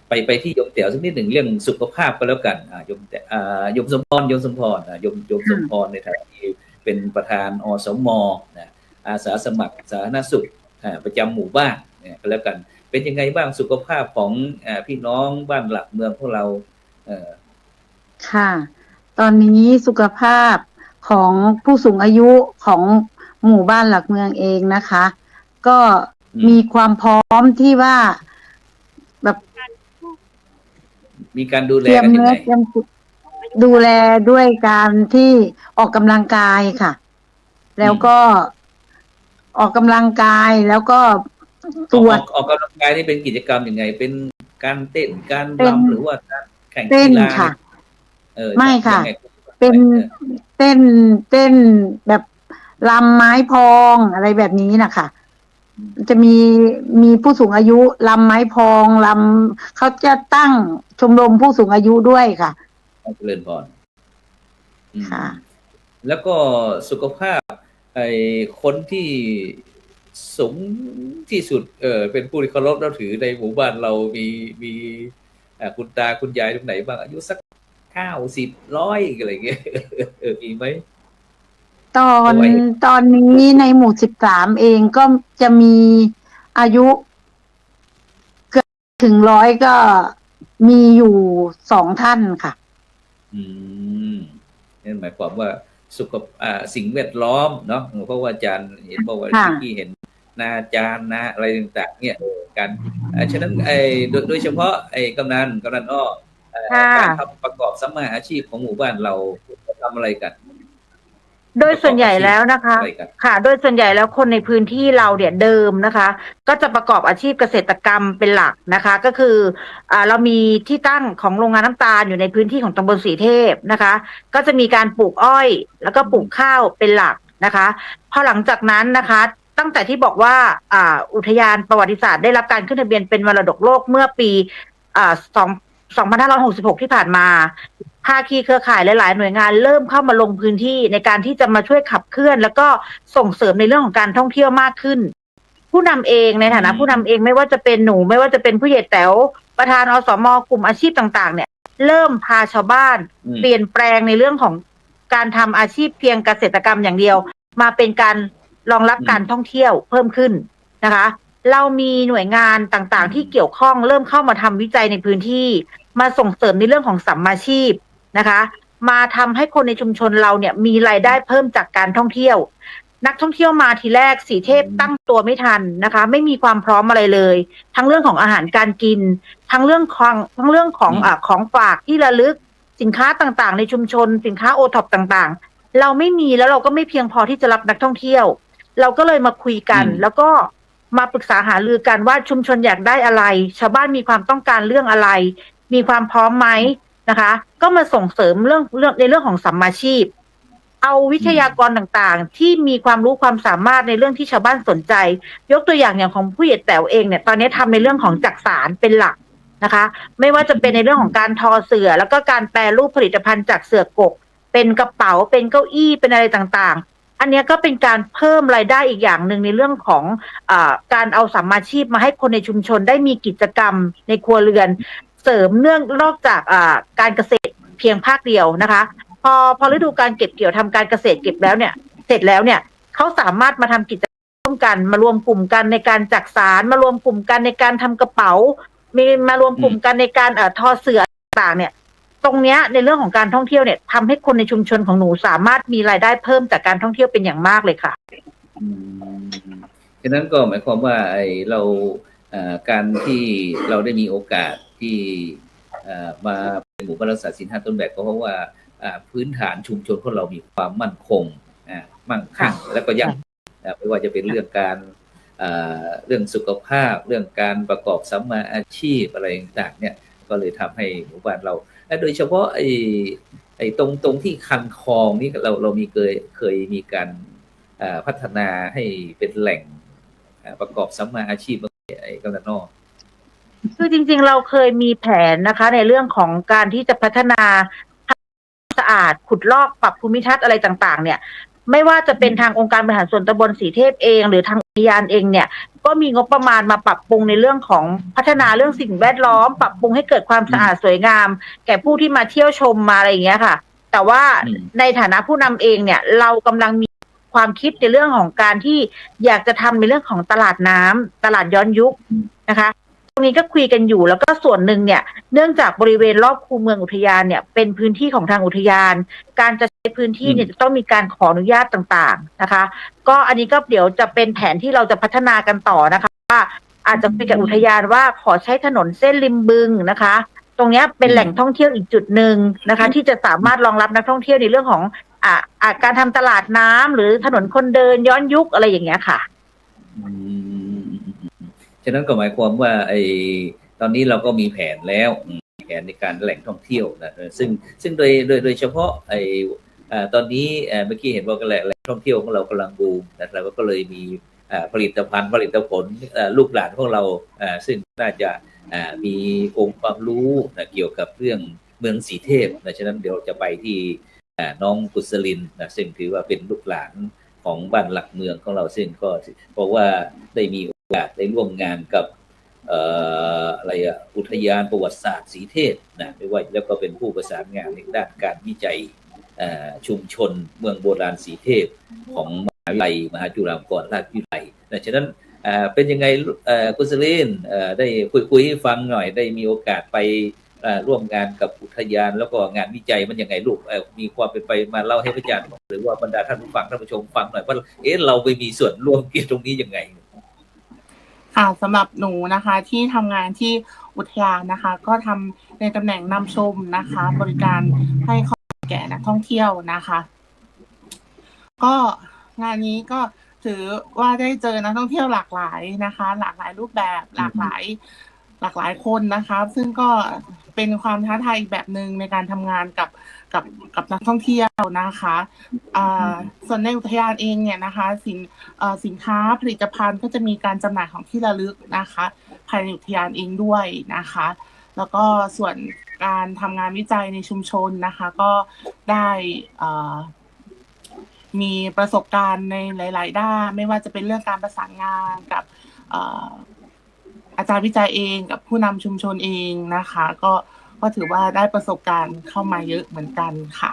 [SPEAKER 4] ไปที่ยมแต๋วสักนิดหนึ่งเรื่องสุขภาพก็แล้วกันยมสมพรยมสมพรในฐานะที่เป็นประธานอสม.อาสาสมัครสาธารณสุขประจำหมู่บ้านก็แล้วกันเป็นยังไงบ้างสุขภาพของพี่น้องบ้านหลักเมืองพวกเรา
[SPEAKER 8] ค่ะตอนนี้สุขภาพของผู้สูงอายุของหมู่บ้านหลักเมืองเองนะคะก็มีความพร้อมที่ว่าแบบ
[SPEAKER 4] มีการดูแล
[SPEAKER 8] เตรียม
[SPEAKER 4] กันยัง
[SPEAKER 8] เนื้อ
[SPEAKER 4] ไง
[SPEAKER 8] เตรียมดูแลด้วยการที่ออกกำลังกายค่ะ แล้วก็ออกกำลังกายแล้วก็ตรวจ
[SPEAKER 4] ออกกำลังกายนี่เป็นกิจกรรมยังไงเป็นการเต้นการ
[SPEAKER 8] เป็น
[SPEAKER 4] รำหรือว่าการแข่ง
[SPEAKER 8] เต้
[SPEAKER 4] กี
[SPEAKER 8] น
[SPEAKER 4] ฬา
[SPEAKER 8] ค่ะ
[SPEAKER 4] ไม่
[SPEAKER 8] ไม่ค่ะ เป็นเต้นแบบลำไม้พองอะไรแบบนี้นะคะจะมีผู้สูงอายุลำไม้พองลำเขาจะตั้งชมรมผู้สูงอายุด้วยค่ะ
[SPEAKER 4] เจริญพร
[SPEAKER 8] ค่ะ
[SPEAKER 4] แล้วก็สุขภาพคนที่สูงที่สุดเป็นผู้ที่เคารพนับถือในหมู่บ้านเรามีคุณตาคุณยายตรงไหนบ้างอายุสัก90 100อะไรเงี้ยมีไหม
[SPEAKER 8] ตอนนี้ในหมู่13เองก็จะมีอายุเกือบถึง100ก็มีอยู่2 ท่านค่ะ
[SPEAKER 4] นั่นหมายความว่าสิ่งแวดล้อมเนาะเพราะว่าอาจารย์เห็นบอกว่าที่เห็นนาจารย์นะอะไรต่างๆเนี่ยกันฉะนั้นโดยเฉพาะกำนันอ้อการทำประกอบสัมมาอาชีพของหมู่บ้านเราทำอะไรกัน
[SPEAKER 5] โดยส่วนใหญ่แล้วนะคะค่ะโดยส่วนใหญ่แล้วคนในพื้นที่เราเนี่ยเดิมนะคะก็จะประกอบอาชีพเกษตรกรรมเป็นหลักนะคะก็คือเรามีที่ตั้งของโรงงานน้ำตาลอยู่ในพื้นที่ของตำบลสีเทพนะคะก็จะมีการปลูกอ้อยแล้วก็ปลูกข้าวเป็นหลักนะคะพอหลังจากนั้นนะคะตั้งแต่ที่บอกว่าอุทยานประวัติศาสตร์ได้รับการขึ้นทะเบียนเป็นมรดกโลกเมื่อปี2566ที่ผ่านมาภาคีเครือข่ายหลายๆหน่วยงานเริ่มเข้ามาลงพื้นที่ในการที่จะมาช่วยขับเคลื่อนแล้วก็ส่งเสริมในเรื่องของการท่องเที่ยวมากขึ้นผู้นำเองในฐานะผู้นำเองไม่ว่าจะเป็นหนูไม่ว่าจะเป็นผู้ใหญ่แต๋วประธานอสม.กลุ่มอาชีพต่างๆเนี่ยเริ่มพาชาวบ้านเปลี่ยนแปลงในเรื่องของการทำอาชีพเพียงเกษตรกรรมอย่างเดียวมาเป็นการรองรับการท่องเที่ยวเพิ่มขึ้นนะคะเรามีหน่วยงานต่างๆที่เกี่ยวข้องเริ่มเข้ามาทำวิจัยในพื้นที่มาส่งเสริมในเรื่องของสัมมาชีพนะคะมาทำให้คนในชุมชนเราเนี่ยมีรายได้เพิ่มจากการท่องเที่ยวนักท่องเที่ยวมาทีแรกสีเทพตั้งตัวไม่ทันนะคะไม่มีความพร้อมอะไรเลยทั้งเรื่องของอาหารการกินทั้งเรื่องของของฝากที่ระลึกสินค้าต่างๆในชุมชนสินค้าโอท็อปต่างๆเราไม่มีแล้วเราก็ไม่เพียงพอที่จะรับนักท่องเที่ยวเราก็เลยมาคุยกันแล้วก็มาปรึกษาหารือกันว่าชุมชนอยากได้อะไรชาวบ้านมีความต้องการเรื่องอะไรมีความพร้อมไหมนะคะก็มาส่งเสริมเรื่องในเรื่องของสัมมาชีพเอาวิทยากรต่างๆที่มีความรู้ความสามารถในเรื่องที่ชาวบ้านสนใจยกตัวอย่างของผู้ใหญ่แต๋วเองเนี่ยตอนนี้ทำในเรื่องของจักสานเป็นหลักนะคะไม่ว่าจะเป็นในเรื่องของการทอเสื่อแล้วก็การแปรรูปผลิตภัณฑ์จากเสื่อกกเป็นกระเป๋าเป็นเก้าอี้เป็นอะไรต่างๆอันนี้ก็เป็นการเพิ่มรายได้อีกอย่างหนึ่งในเรื่องของการเอาสัมมาชีพมาให้คนในชุมชนได้มีกิจกรรมในครัวเรือนเสริมเนื่องนอกจากการเกษตรเพียงภาคเดียวนะคะพอฤดูการเก็บเกี่ยวทำการเกษตรเก็บแล้วเนี่ยเสร็จแล้วเนี่ยเขาสามารถมาทำกิจกรรมร่วมกันมารวมกลุ่มกันในการจักสานมารวมกลุ่มกันในการทำกระเป๋ามารวมกลุ่มกันในการทอเสื่อต่างๆเนี่ยตรงเนี้ยในเรื่องของการท่องเที่ยวเนี่ยทำให้คนในชุมชนของหนูสามารถมีรายได้เพิ่มจากการท่องเที่ยวเป็นอย่างมากเลยค่ะ
[SPEAKER 4] อืมฉะนั้นก็หมายความว่าเราการที่เราได้มีโอกาสที่มาเป็นหมู่บ้านรักษาศีล5ต้นแบบก็เพราะว่าพื้นฐานชุมชนของเรามีความมั่นคงมั่งคั่งและก็ยั่งไม่ว่าจะเป็นเรื่องการเรื่องสุขภาพเรื่องการประกอบสัมมาอาชีพอะไรต่างๆเนี่ยก็เลยทำให้หมู่บ้านเราและโดยเฉพาะตรงที่คันคลองนี่เรามีเคยมีการพัฒนาให้เป็นแหล่งประกอบสัมมาอาชีพกำนันนอก
[SPEAKER 5] คือจริงๆเราเคยมีแผนนะคะในเรื่องของการที่จะพัฒนาสะอาดขุดลอกปรับภูมิทัศน์อะไรต่างๆเนี่ยไม่ว่าจะเป็นทางองค์การบริหารส่วนตำบลสีเทพเองหรือทางอุทยานเองเนี่ยก็มีงบประมาณมาปรับปรุงในเรื่องของพัฒนาเรื่องสิ่งแวดล้อมปรับปรุงให้เกิดความสะอาดสวยงามแก่ผู้ที่มาเที่ยวชมมาอะไรอย่างเงี้ยค่ะแต่ว่าในฐานะผู้นำเองเนี่ยเรากำลังมีความคิดในเรื่องของการที่อยากจะทำในเรื่องของตลาดน้ำตลาดย้อนยุคนะคะตรงนี้ก็คุยกันอยู่แล้วก็ส่วนหนึ่งเนี่ยเนื่องจากบริเวณรอบคูเมืองอุทยานเนี่ยเป็นพื้นที่ของทางอุทยานการจะใช้พื้นที่เนี่ยจะต้องมีการขออนุญาตต่างๆนะคะก็อันนี้ก็เดี๋ยวจะเป็นแผนที่เราจะพัฒนากันต่อนะคะว่าอาจจะคุยกับอุทยานว่าขอใช้ถนนเส้นริมบึงนะคะตรงนี้เป็นแหล่งท่องเที่ยวอีกจุดหนึ่งนะคะที่จะสามารถรองรับนักท่องเที่ยวในเรื่องของการทำตลาดน้ำหรือถนนคนเดินย้อนยุคอะไรอย่างเงี้ยค่ะ
[SPEAKER 4] ฉะนั้นก็หมายความว่าตอนนี้เราก็มีแผนแล้วแผนในการแหล่งท่องเที่ยวนะซึ่งโดยเฉพาะตอนนี้เมื่อกี้เห็นว่าแหล่งท่องเที่ยวของเรากำลังบูมนะเราก็เลยมีผลิตผลลูกหลานของเราซึ่งน่าจะมีองค์ความรู้เกี่ยวกับเรื่องเมืองสีเทพนะฉะนั้นเดี๋ยวจะไปที่น้องกุศลินนะซึ่งถือว่าเป็นลูกหลานของบ้านหลักเมืองของเราซึ่งก็เพราะว่าได้มีโอกาสได้ร่วมงานกับอุทยานประวัติศาสตร์สีเทพนะไม่ว่าแล้วก็เป็นผู้ประสานงานในด้านการวิจัยชุมชนเมืองโบราณสีเทพของมหาวิทยาลัยมหาจุฬาลงกรณราชวิทยาลัยนะฉะนั้นเป็นยังไงกุศลินได้คุยให้ฟังหน่อยได้มีโอกาสไปร่วมงานกับอุทยานแล้วก็งานวิจัยมันยังไงลูกมีความเป็นไปมาเล่าให้พระอาจารย์หรือว่าบรรดาท่านผู้ฟังท่านผู้ชมฟังหน่อยว่าเราไปมีส่วนร่วมตรงนี้ยังไง
[SPEAKER 6] ค่ะสำหรับหนูนะคะที่ทำงานที่อุทยานนะคะก็ทำในตำแหน่งนำชมนะคะบริการให้ข้อมูลแก่นักท่องเที่ยวนะคะก็งานนี้ก็ถือว่าได้เจอนักท่องเที่ยวหลากหลายนะคะหลากหลายรูปแบบหลากหลายคนนะคะซึ่งก็เป็นความท้าทายอีกแบบหนึ่งในการทำงานกับนักท่องเที่ยวนะคะส่วนในอุทยานเองเนี่ยนะคะสินค้าผลิตภัณฑ์ก็จะมีการจำหน่ายของที่ระลึกนะคะภายในอุทยานเองด้วยนะคะแล้วก็ส่วนการทำงานวิจัยในชุมชนนะคะก็ได้มีประสบการณ์ในหลายๆด้านไม่ว่าจะเป็นเรื่องการประสานงานกับอาจารย์วิจัยเองกับผู้นำชุมชนเองนะคะก็ถือว่าได้ประสบการณ์เข้ามาเยอะเหมือนกันค่ะ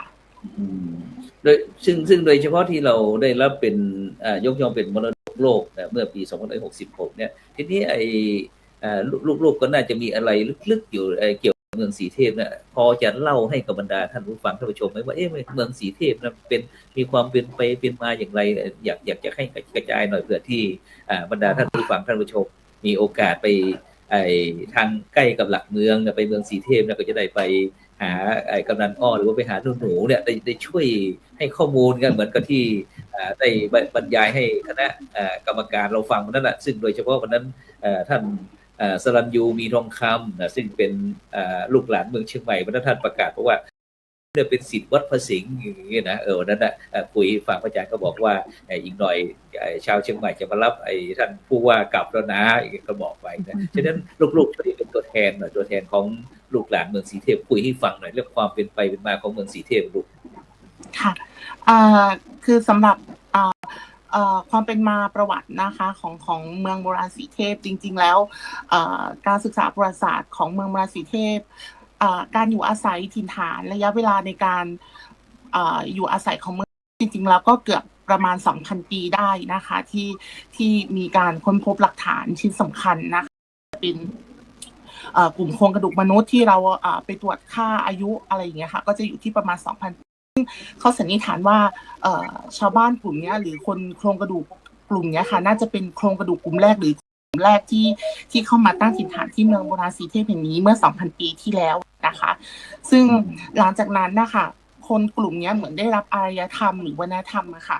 [SPEAKER 4] โดยซึ่งโดยเฉพาะที่เราได้รับเป็นยกย่องเป็นมรดกโลกเมื่อปี2566เนี่ยทีนี้ลูกๆก็น่าจะมีอะไรลึกๆอยู่เกี่ยวกับเมืองสีเทพเนี่ยพอจะเล่าให้กับบรรดาท่านผู้ฟังท่านผู้ชมไหมว่าเมืองสีเทพนั้นมีความเป็นไปเป็นมาอย่างไรอยากจะให้กระจายหน่อยเพื่อที่บรรดาท่านผู้ฟังท่านผู้ชมมีโอกาสไปทางใกล้กับหลักเมืองไปเมืองสีเทพก็จะได้ไปหากำนันอ้อหรือว่าไปหาหนูเนี่ยได้ช่วยให้ข้อมูลกันเหมือนกับที่ได้บรรยายให้คณะกรรมการเราฟังวันนั้นซึ่งโดยเฉพาะวันนั้นท่านสรัญยูมีทองคำซึ่งเป็นลูกหลานเมืองเชียงใหม่วันนั้นท่านประกาศเพราะว่าเป็นศิษย์วัดพระสิงห์อย่างนี้นะวันนั้นคุยฟังพระอาจารย์ก็บอกว่าอีกหน่อยชาวเชียงใหม่จะมารับท่านผู้ว่ากลับแล้วนะก็บอกไปนะฉะนั้นลูกๆช่วยเป็นตัวแทนหน่อยตัวแทนของลูกหลานเมืองสีเทพคุยให้ฟังหน่อยเรื่องความเป็นไปเป็นมาของเมืองสีเทพลูก
[SPEAKER 6] ค่ะคือสำหรับความเป็นมาประวัตินะคะของเมืองโบราณสีเทพจริงๆแล้วการศึกษาประวัติศาสตร์ของเมืองโบราณสีเทพการอยู่อาศัยถิ่นฐานระยะเวลาในการอยู่อาศัยของเมืองจริงๆแล้วก็เกือบประมาณ 2,000 ปีได้นะคะที่มีการค้นพบหลักฐานชิ้นสำคัญนะคะเป็นกลุ่มโครงกระดูกมนุษย์ที่เราไปตรวจค่าอายุอะไรอย่างเงี้ยค่ะก็จะอยู่ที่ประมาณ 2,000 ปีเขาสันนิษฐานว่าชาวบ้านกลุ่มนี้หรือคนโครงกระดูก กลุ่มเนี้ยค่ะน่าจะเป็นโครงกระดูกกลุ่มแรกหรือกลุ่มแรกที่เข้ามาตั้งถิ่นฐานที่เมืองโบราณสีเทพแห่งนี้เมื่อ 2,000 ปีที่แล้วนะคะ ซึ่งหลังจากนั้นนะคะคนกลุ่มนี้เหมือนได้รับอารยธรรมหรือวัฒนธรรมอะค่ะ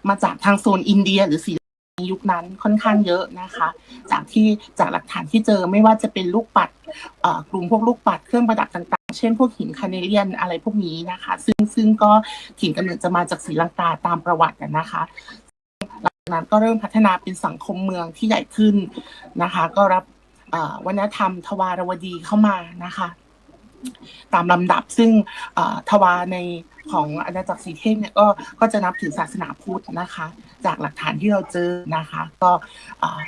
[SPEAKER 6] มาจากทางโซนอินเดียหรือศรีลังกาในยุคนั้นค่อนข้างเยอะนะคะจากหลักฐานที่เจอไม่ว่าจะเป็นลูกปัดกลุ่มพวกลูกปัดเครื่องประดับต่างๆเช่นพวกหินคาเนเลียนอะไรพวกนี้นะคะซึ่งก็ถิ่นกำเนิดจะมาจากศรีลังกาตามประวัตินะคะหลังจากนั้นก็เริ่มพัฒนาเป็นสังคมเมืองที่ใหญ่ขึ้นนะคะก็รับวัฒนธรรมทวารวดีเข้ามานะคะตามลำดับซึ่งทวารในของอาณาจักรสีเทพเนี่ยก็จะนับถือศาสนาพุทธนะคะจากหลักฐานที่เราเจอนะคะก็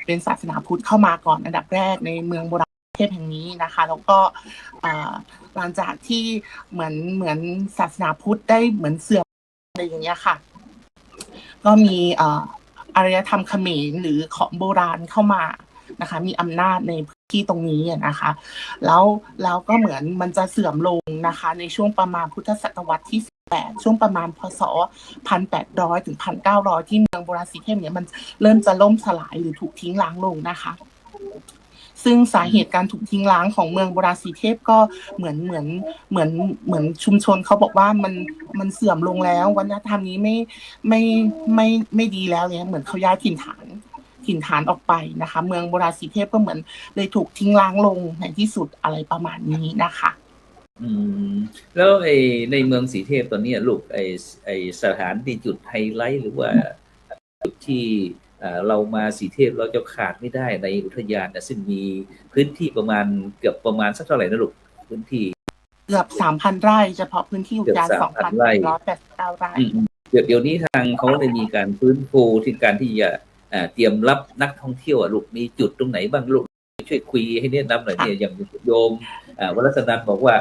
[SPEAKER 6] เป็นศาสนาพุทธเข้ามาก่อนอันดับแรกในเมืองโบราณเทพแห่งนี้นะคะแล้วก็หลังจากที่เหมือนศาสนาพุทธได้เหมือนเสื่อมอะไรอย่างเงี้ยค่ะก็มีอารยธรรมเขมรหรือของโบราณเข้ามานะคะมีอำนาจในพื้นที่ตรงนี้นะคะแล้วก็เหมือนมันจะเสื่อมลงนะคะในช่วงประมาณพุทธศตวรรษที่18ช่วงประมาณพศ 1,800 ถึง 1,900 ที่เมืองโบราณสีเทพเนี่ยมันเริ่มจะล่มสลายหรือถูกทิ้งร้างลงนะคะซึ่งสาเหตุการถูกทิ้งร้างของเมืองโบราณสีเทพก็เหมือนชุมชนเขาบอกว่ามันเสื่อมลงแล้ววัฒนธรรมนี้ไม่ดีแล้วเนี่ยเหมือนเขาย้ายถิ่นฐานออกไปนะคะเมืองโบราณสีเทพก็เหมือนเลยถูกทิ้งร้างลงในที่สุดอะไรประมาณนี้นะคะ
[SPEAKER 4] แล้วในเมืองสีเทพตอนนี้ลูกสถานที่จุดไฮไลท์หรือว่าจุดที่เรามาสีเทพเราจะขาดไม่ได้ในอุทยานซึ่งมีพื้นที่ประมาณสักเท่าไหร่นะลูกพื้นที่
[SPEAKER 6] เกือบ 3,000 ไร่เฉพาะพื้นที่อุทยาน 2,189 ไร่
[SPEAKER 4] เดี๋ยวนี้ทางเขาได้มีการฟื้นฟูที่การที่จะเตรียมรับนักท่องเที่ยวลูกมีจุดตรงไหนบ้างลูกช่วยคุยให้แนะนำหน่อยเนี่ยอย่างโยมวรัศนันบอกว่า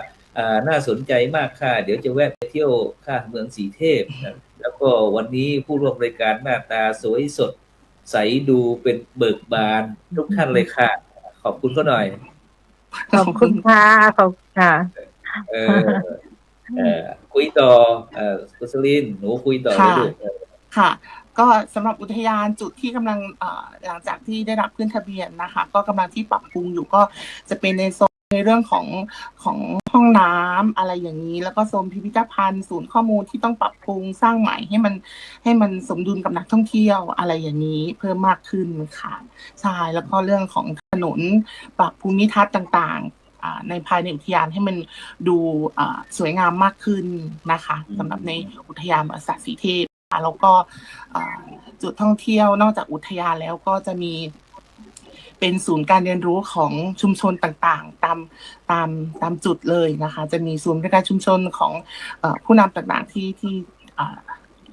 [SPEAKER 4] น่าสนใจมากค่ะเดี๋ยวจะแวะไปเที่ยวข้าเมืองสีเทพแล้วก็วันนี้ผู้ร่วมรายการหน้าตาสวยสดใสดูเป็นเบิกบานทุกท่านเลยค่ะขอบคุณก็หน่อย
[SPEAKER 8] ขอบคุณค่ะขอบคุณค่ะ
[SPEAKER 4] คุยต่อกุศลินหนูคุยต่อเลยลูก
[SPEAKER 6] ค่ะก็สำหรับอุทยานจุดที่กำลังหลังจากที่ได้รับขึ้นทะเบียนนะคะก็กำลังที่ปรับปรุงอยู่ก็จะเป็นในโซนในเรื่องของห้องน้ำอะไรอย่างนี้แล้วก็โซนพิพิธภัณฑ์ศูนย์ข้อมูลที่ต้องปรับปรุงสร้างใหม่ให้มันสมดุลกับนักท่องเที่ยวอะไรอย่างนี้เพิ่มมากขึ้นค่ะใช่แล้วก็เรื่องของถนนปรับภูมิทัศน์ต่างๆในภายในอุทยานให้มันดูสวยงามมากขึ้นนะคะสำหรับในอุทยานประสาทสีเทพแล้วก็จุดท่องเที่ยวนอกจากอุทยานแล้วก็จะมีเป็นศูนย์การเรียนรู้ของชุมชนต่างๆตามจุดเลยนะคะจะมีศูนย์บริการชุมชนของผู้นำต่างๆที่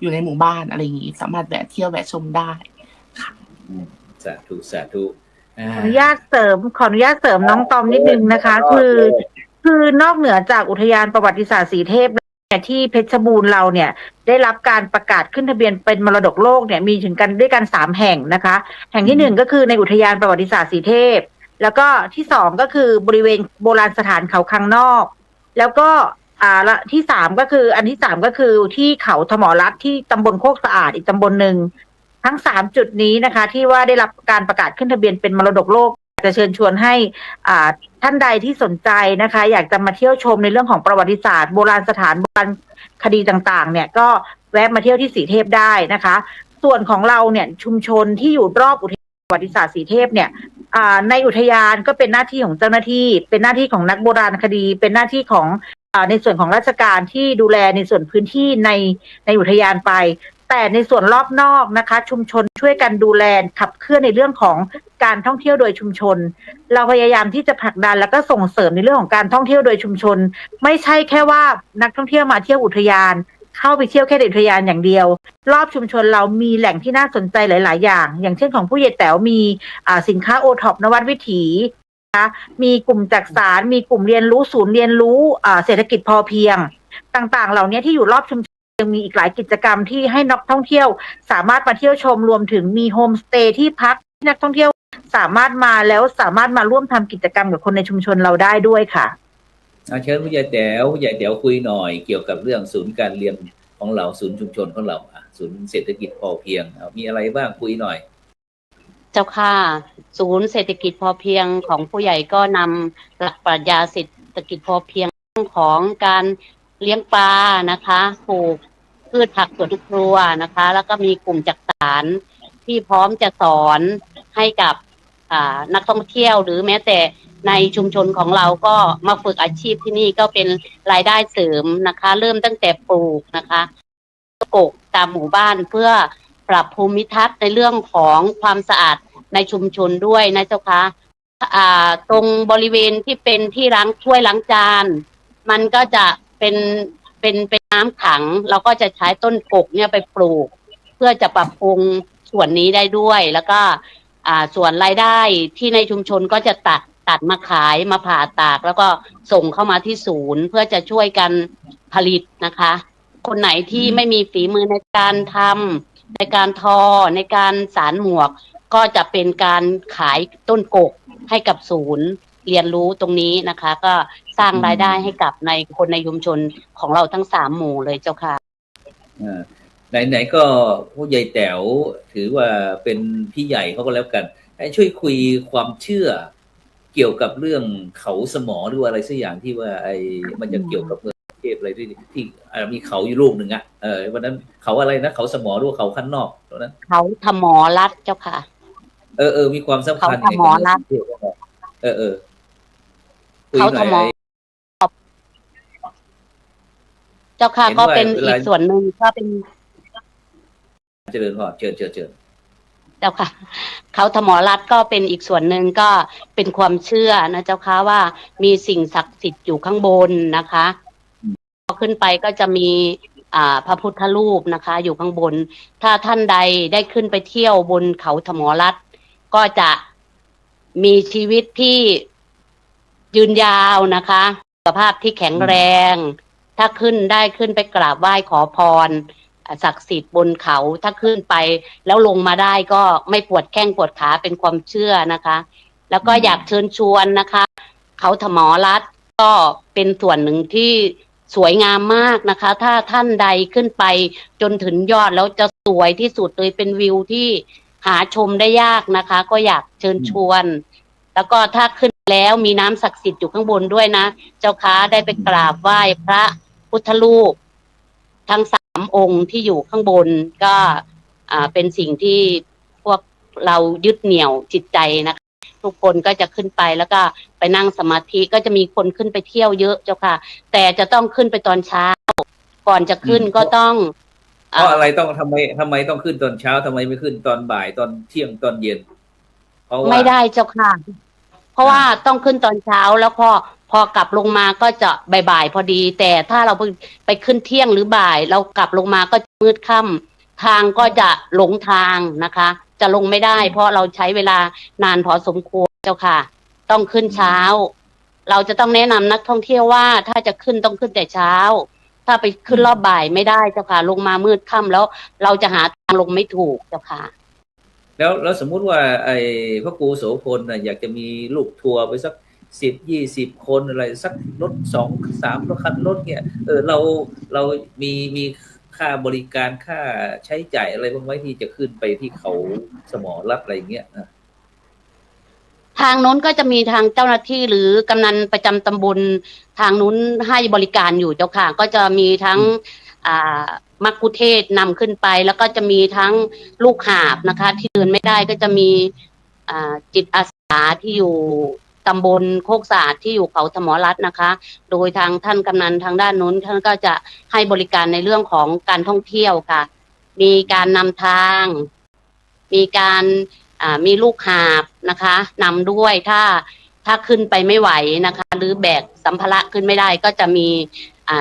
[SPEAKER 6] อยู่ในหมู่บ้านอะไรอย่างนี้สามารถแวะเที่ยวแวะชมได้ค่ะ
[SPEAKER 4] สาธุ
[SPEAKER 8] ขออนุญาตเสริมน้องตอมนิดนึงนะคะคือนอกเหนือจากอุทยานประวัติศาสตร์สีเทพที่เพชรบูรณ์เราเนี่ยได้รับการประกาศขึ้นทะเบียนเป็นมรดกโลกเนี่ยมีถึงกันด้วยกัน3 แห่งนะคะแห่งที่1ก็คือในอุทยานประวัติศาสตร์สีเทพแล้วก็ที่2ก็คือบริเวณโบราณสถานเขาคังนอกแล้วก็ที่3ก็คืออันที่3ก็คือที่เขาธมรัตน์ที่ตำบลโคกสะอาดอีกตำบลหนึ่งทั้ง3จุดนี้นะคะที่ว่าได้รับการประกาศขึ้นทะเบียนเป็นมรดกโลกจะเชิญชวนให้ท่านใดที่สนใจนะคะอยากจะมาเที่ยวชมในเรื่องของประวัติศาสตร์โบราณสถานโบราณคดีต่างๆเนี่ยก็แวะมาเที่ยวที่สีเทพได้นะคะส่วนของเราเนี่ยชุมชนที่อยู่รอบอุทยานประวัติศาสตร์สีเทพเนี่ยในอุทยานก็เป็นหน้าที่ของเจ้าหน้าที่เป็นหน้าที่ของนักโบราณคดีเป็นหน้าที่ของในส่วนของราชการที่ดูแลในส่วนพื้นที่ในอุทยานไปแต่ในส่วนรอบนอกนะคะชุมชนช่วยกันดูแลขับเคลื่อนในเรื่องของการท่องเที่ยวโดยชุมชนเราพยายามที่จะผลักดันแล้วก็ส่งเสริมในเรื่องของการท่องเที่ยวโดยชุมชนไม่ใช่แค่ว่านักท่องเที่ยวมาเที่ยวอุทยานเข้าไปเที่ยวแค่ในอุทยานอย่างเดียวรอบชุมชนเรามีแหล่งที่น่าสนใจหลายๆอย่างเช่นของผู้ใหญ่แต๋วมีสินค้าโอท็อปนวัดวิถีมีกลุ่มจักสานมีกลุ่มเรียนรู้ศูนย์เรียนรู้เศรษฐกิจพอเพียงต่างๆเหล่านี้ที่อยู่รอบชุมชนยังมีอีกหลายกิจกรรมที่ให้นักท่องเที่ยวสามารถมาเที่ยวชมรวมถึงมีโฮมสเตย์ที่พักที่นักท่องเที่ยวสามารถมาแล้วสามารถมาร่วมทำกิจกรรมกับคนในชุมชนเราได้ด้วยค่ะ
[SPEAKER 4] เชิญผู้ใหญ่แต๋วคุยหน่อยเกี่ยวกับเรื่องศูนย์การเรียน ของเราศูนย์ชุมชนของเราศูนย์เศรษฐกิจพอเพียงมีอะไรบ้างคุยหน่อย
[SPEAKER 9] เจ้าค่ะศูนย์เศรษฐกิจพอเพียงของผู้ใหญ่ก็นำหลักปรัชญาเศรษฐกิจพอเพียงของการเลี้ยงปลานะคะปลูกพืชผักสวนครัวนะคะ แล้วก็มีกลุ่มจักสานที่พร้อมจะสอนให้กับนักท่องเที่ยวหรือแม้แต่ในชุมชนของเราก็มาฝึกอาชีพที่นี่ก็เป็นรายได้เสริมนะคะ เริ่มตั้งแต่ปลูกนะคะปลูกตามหมู่บ้านเพื่อปรับภูมิทัศน์ในเรื่องของความสะอาดในชุมชนด้วยนะเจ้าคะตรงบริเวณที่เป็นที่ล้างถ้วยล้างจานมันก็จะเป็นน้ำขังเราก็จะใช้ต้นกกเนี่ยไปปลูกเพื่อจะปรับปรุงส่วนนี้ได้ด้วยแล้วก็ส่วนรายได้ที่ในชุมชนก็จะตัดมาขายมาผ่าตากแล้วก็ส่งเข้ามาที่ศูนย์เพื่อจะช่วยกันผลิตนะคะคนไหนที่ไม่มีฝีมือในการทำในการทอในการสานหมวกก็จะเป็นการขายต้นกกให้กับศูนย์เรียนรู้ตรงนี้นะคะก็สร้างรายได้ให้กับในคนในชุมชนของเราทั้ง3 หมู่เลยเจ้าค่ะ
[SPEAKER 4] ไหนๆก็ผู้ใหญ่แต๋วถือว่าเป็นพี่ใหญ่เขาก็แล้วกันให้ช่วยคุยความเชื่อเกี่ยวกับเรื่องเขาสมอหรือว่าอะไรสักอย่างที่ว่ามันจะเกี่ยวกับเมืองเทพอะไรที่มีเขาอยู่ลูกหนึ่งวันนั้นเขาอะไรนะเขาสมอหรือว่าเขาขั้นนอกตรงนั้น
[SPEAKER 9] เขาธมรัตน์เจ้าค่ะ
[SPEAKER 4] มีความสำคัญ
[SPEAKER 9] เขาธมรัตน์เขาธมเจ้าค่ะก็เป็นอีกส่วนหนึ่งก็เป็น
[SPEAKER 4] เจริญพรเชิญ
[SPEAKER 9] เจ้าค่ะเขาธมรัตน์ก็เป็นอีกส่วนหนึ่งก็เป็นความเชื่อนะเจ้าค่ะว่ามีสิ่งศักดิ์สิทธิ์อยู่ข้างบนนะคะพอขึ้นไปก็จะมีพระพุทธรูปนะคะอยู่ข้างบนถ้าท่านใดได้ขึ้นไปเที่ยวบนเขาธมรัตน์ก็จะมีชีวิตที่ยืนยาวนะคะสุขภาพที่แข็งแรงถ้าขึ้นไปกราบไหว้ขอพรศักดิ์สิทธิ์บนเขาถ้าขึ้นไปแล้วลงมาได้ก็ไม่ปวดแข้งปวดขาเป็นความเชื่อนะคะแล้วก็อยากเชิญชวนนะคะเขาธมรัตน์ก็เป็นส่วนหนึ่งที่สวยงามมากนะคะถ้าท่านใดขึ้นไปจนถึงยอดแล้วจะสวยที่สุดเลยเป็นวิวที่หาชมได้ยากนะคะก็อยากเชิญชวนแล้วก็ถ้าขึ้นแล้วมีน้ำศักดิ์สิทธิ์อยู่ข้างบนด้วยนะเจ้าค้าได้ไปกราบไหว้พระพุทธรูปทั้ง3 องค์ที่อยู่ข้างบนก็เป็นสิ่งที่พวกเรายึดเหนี่ยวจิตใจนะคะทุกคนก็จะขึ้นไปแล้วก็ไปนั่งสมาธิก็จะมีคนขึ้นไปเที่ยวเยอะเจ้าค่ะแต่จะต้องขึ้นไปตอนเช้าก่อนจะขึ้นก็ต้อง
[SPEAKER 4] เพราะอะไรต้องทำไมต้องขึ้นตอนเช้าทำไมไม่ขึ้นตอนบ่ายตอนเที่ยงตอนเย็นเพราะว่า
[SPEAKER 9] ไม่ได้เจ้าค่ะเพราะว่าต้องขึ้นตอนเช้าแล้วพอกลับลงมาก็จะบ่ายพอดีแต่ถ้าเราไปขึ้นเที่ยงหรือบ่ายเรากลับลงมาก็มืดค่ำทางก็จะหลงทางนะคะจะลงไม่ได้เพราะเราใช้เวลานานพอสมควรเจ้าค่ะต้องขึ้นเช้าเราจะต้องแนะนำนักท่องเที่ยวว่าถ้าจะขึ้นต้องขึ้นแต่เช้าถ้าไปขึ้นรอบบ่ายไม่ได้เจ้าค่ะลงมามืดค่ำแล้วเราจะหาทางลงไม่ถูกเจ้าค่ะ
[SPEAKER 4] แล้วสมมุติว่าพระครูโสพลอยากจะมีลูกทัวร์ไปสัก10-20 คนอะไรสักรถ2-3คันรถเนี่ยเรามีค่าบริการค่าใช้จ่ายอะไรบ้างไหมที่จะขึ้นไปที่เขาสมอรัตน์อะไรเงี้ย
[SPEAKER 9] ทางนู้นก็จะมีทางเจ้าหน้าที่หรือกำนันประจำตำบลทางนู้นให้บริการอยู่เจ้าค่ะก็จะมีทั้งมัคคุเทศก์นำขึ้นไปแล้วก็จะมีทั้งลูกหาบนะคะที่เดินไม่ได้ก็จะมีจิตอาสาที่อยู่ตำบลโคกสะอาดที่อยู่เขาธมรัตน์นะคะโดยทางท่านกำนันทางด้านนู้นท่านก็จะให้บริการในเรื่องของการท่องเที่ยวค่ะมีการนำทางมีการมีลูกหาบนะคะนำด้วยถ้าขึ้นไปไม่ไหวนะคะหรือแบกสัมภาระขึ้นไม่ได้ก็จะมี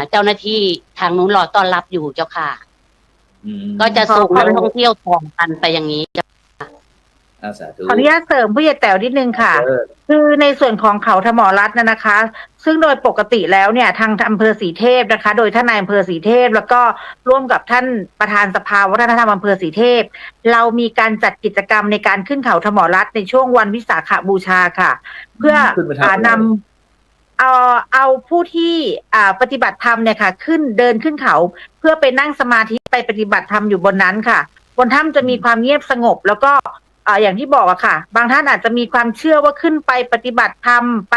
[SPEAKER 9] เจ้าหน้าที่ทางนู้นรอต้อนรับอยู่เจ้าค่ะก็จะส่งนักท่องเที่ยวส่งกันไปอย่างนี้
[SPEAKER 5] ขออนุญาตเสริมผู้ใหญ่แต๋วนิดนึงค่ะคือในส่วนของเขาธมรัตน์นะคะ ซึ่งโดยปกติแล้วเนี่ยทางอำเภอศรีเทพนะคะโดยท่านนายอำเภอศรีเทพแล้วก็ร่วมกับท่านประธานสภาวัฒนธรรมอำเภอศรีเทพเรามีการจัดกิจกรรมในการขึ้นเขาธมรัตน์ในช่วงวันวิสาขบูชาค่ะเพื่อน เอาผู้ที่ปฏิบัติธรรมเนี่ยค่ะเดินขึ้นเขาเพื่อไปนั่งสมาธิไปปฏิบัติธรรมอยู่บนนั้นค่ะบนถ้ำจะมีความเงียบสงบแล้วก็อย่างที่บอกอะค่ะบางท่านอาจจะมีความเชื่อว่าขึ้นไปปฏิบัติธรรมไป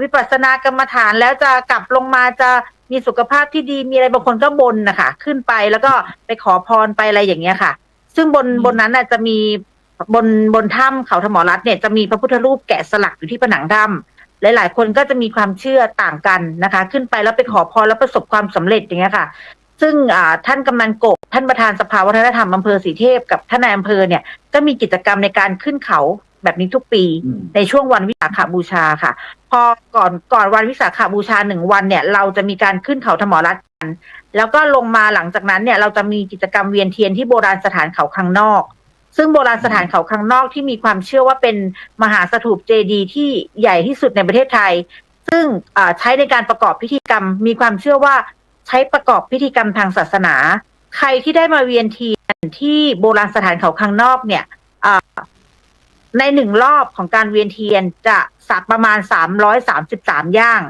[SPEAKER 5] วิปัสสนากรรมฐานแล้วจะกลับลงมาจะมีสุขภาพที่ดีมีอะไรบางคนก็บนนะคะขึ้นไปแล้วก็ไปขอพรไปอะไรอย่างเงี้ยค่ะซึ่งบนนั้นน่ะจะมีบนถ้ำเขาธรรมรัตน์เนี่ยจะมีพระพุทธรูปแกะสลักอยู่ที่ผนังถ้ำหลายๆคนก็จะมีความเชื่อต่างกันนะคะขึ้นไปแล้วไปขอพรแล้วประสบความสำเร็จอย่างเงี้ยค่ะซึ่งท่านกำนันกบท่านประธานสภาวัฒนธรรมอำเภอศรีเทพกับท่านนายอำเภอเนี่ยก็มีกิจกรรมในการขึ้นเขาแบบนี้ทุกปีในช่วงวันวิสาขบูชาค่ะพอก่อนวันวิสาขบูชา1 วันเนี่ยเราจะมีการขึ้นเขาธรรมรัตน์กันแล้วก็ลงมาหลังจากนั้นเนี่ยเราจะมีกิจกรรมเวียนเทียนที่โบราณสถานเขาคังนอกซึ่งโบราณสถานเขาคังนอกที่มีความเชื่อว่าเป็นมหาสถูปเจดีย์ที่ใหญ่ที่สุดในประเทศไทยซึ่งใช้ในการประกอบพิธีกรรมมีความเชื่อว่าใช้ประกอบพิธีกรรมทางศาสนาใครที่ได้มาเวียนเทียนที่โบราณสถานเขาคังนอกเนี่ยใน1 รอบของการเวียนเทียนจะสักประมาณ333 ย่าง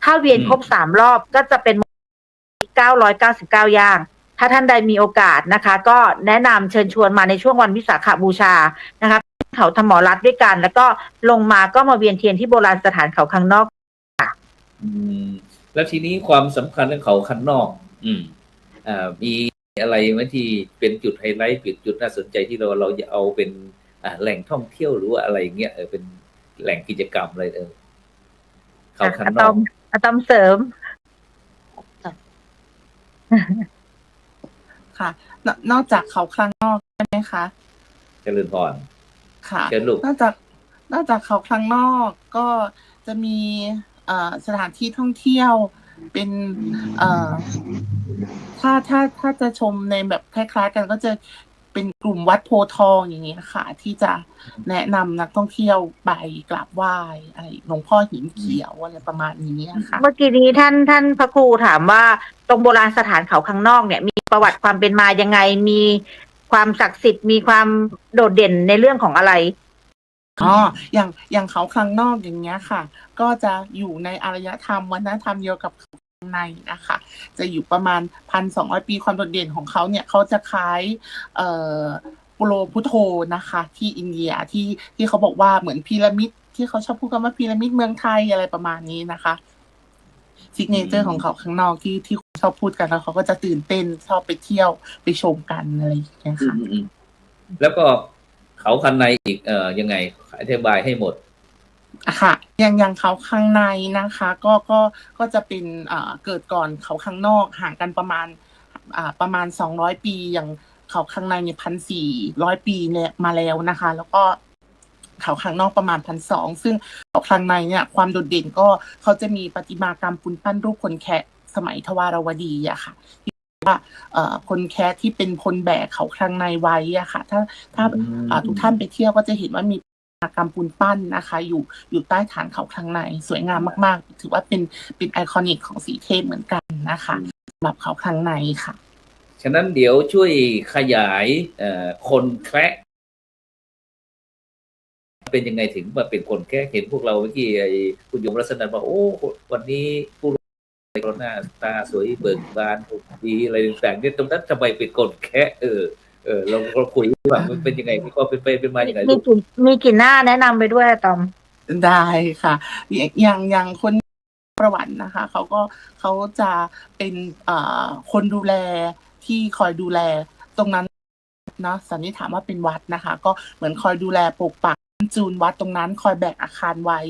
[SPEAKER 5] ถ้าเวียนครบ3 รอบก็จะเป็น999 ย่างถ้าท่านใดมีโอกาสนะคะก็แนะนำเชิญชวนมาในช่วงวันวิสาขบูชานะคะเขาธรรมรัตน์ด้วยกันแล้วก็ลงมาก็มาเวียนเทียนที่โบราณสถานเขาคังนอกค่ะ
[SPEAKER 4] แล้วทีนี้ความสำคัญเรื่องเขาคังนอกมีอะไรไหมที่เป็นจุดไฮไลท์จุดน่าสนใจที่เราจะเอาเป็นแหล่งท่องเที่ยวหรือว่าอะไรเงี้ยเป็นแหล่งกิจกรรมอะไรเขาคังนอก
[SPEAKER 5] อะตอมเสริม
[SPEAKER 6] ค่ะนอกจากเขาคังนอกใช่ไหมคะ
[SPEAKER 4] เจริญพร
[SPEAKER 6] ค่ะนอกจากเขาคังนอกก็จะมีสถานที่ท่องเที่ยวเป็นถ้าจะชมในแบบคล้ายๆกันก็จะเป็นกลุ่มวัดโพธิ์ทองอย่างนี้นะคะที่จะแนะนำนักท่องเที่ยวไปกราบไหว้อะไรหลวงพ่อหินเขียวอะไรประมาณนี้นะคะ
[SPEAKER 5] เมื่อกี้นี้ท่านพระครูถามว่าตรงโบราณสถานเขาคังนอกเนี่ยมีประวัติความเป็นมายังไงมีความศักดิ์สิทธิ์มีความโดดเด่นในเรื่องของอะไร
[SPEAKER 6] อย่างเขาคังนอกอย่างเงี้ยค่ะก็จะอยู่ในอารยธรรมวัฒนธรรมเดียวกับในนะคะจะอยู่ประมาณ 1,200 ปีความโดดเด่นของเขาเนี่ยเขาจะคล้ายปุโรพุโธนะคะที่อินเดียที่เขาบอกว่าเหมือนพีระมิดที่เขาชอบพูดกันว่าพีระมิดเมืองไทยอะไรประมาณนี้นะคะซิกเนเจอร์ของเขาข้างนอกที่ชอบพูดกันแล้วเขาก็จะตื่นเต้นชอบไปเที่ยวไปชมกันอะไรอย่างเงี้ยค่ะ
[SPEAKER 4] แล้วก็เขาข้างในอีกยังไงอธิบายให้หมด
[SPEAKER 6] ค่ะอย่างเขาข้างในนะคะก็จะเป็นเกิดก่อนเขาข้างนอกห่างกันประมาณ200 ปีอย่างเขาข้างในเนี่ย1,400 ปีเนี่ยมาแล้วนะคะแล้วก็เขาข้างนอกประมาณ1,200ซึ่งเขาข้างในเนี่ยความโดดเด่นก็เขาจะมีประติมากรรมปูนปั้นรูปคนแคะสมัยทวารวดีอะค่ะว่าคนแคะที่เป็นพลแบกเขาข้างในไว้อะค่ะถ้าทุกท่านไปเที่ยวก็จะเห็นว่ามีกรรมปูนปั้นนะคะอยู่ใต้ฐานเขาข้างในสวยงามมากๆถือว่าเป็นไอคอนิกของสีเทพเหมือนกันนะคะสำหรับเขาข้างในค่ะ
[SPEAKER 4] ฉะนั้นเดี๋ยวช่วยขยายคนแคะเป็นยังไงถึงมาเป็นคนแคะเห็นพวกเราเมื่อกี้คุณยมรัศนันบอกโอ้วันนี้ผู้รู้หน้าตาสวยเบิกบานดีอะไรต่างๆเนี่ยตรงนั้นทำไมเป็นคนแคะเราคุยว่ามันเป็นยังไงมีความเป็นมาอย่างไร
[SPEAKER 5] มีกี่หน้าแนะนำไปด้วยตอม
[SPEAKER 6] ได้ค่ะอย่างคนประวัตินะคะเขาจะเป็นคนดูแลที่คอยดูแลตรงนั้นเนาะสันนิษฐานว่าเป็นวัดนะคะก็เหมือนคอยดูแลปกปักจูนวัดตรงนั้นคอยแบกอาคารไว้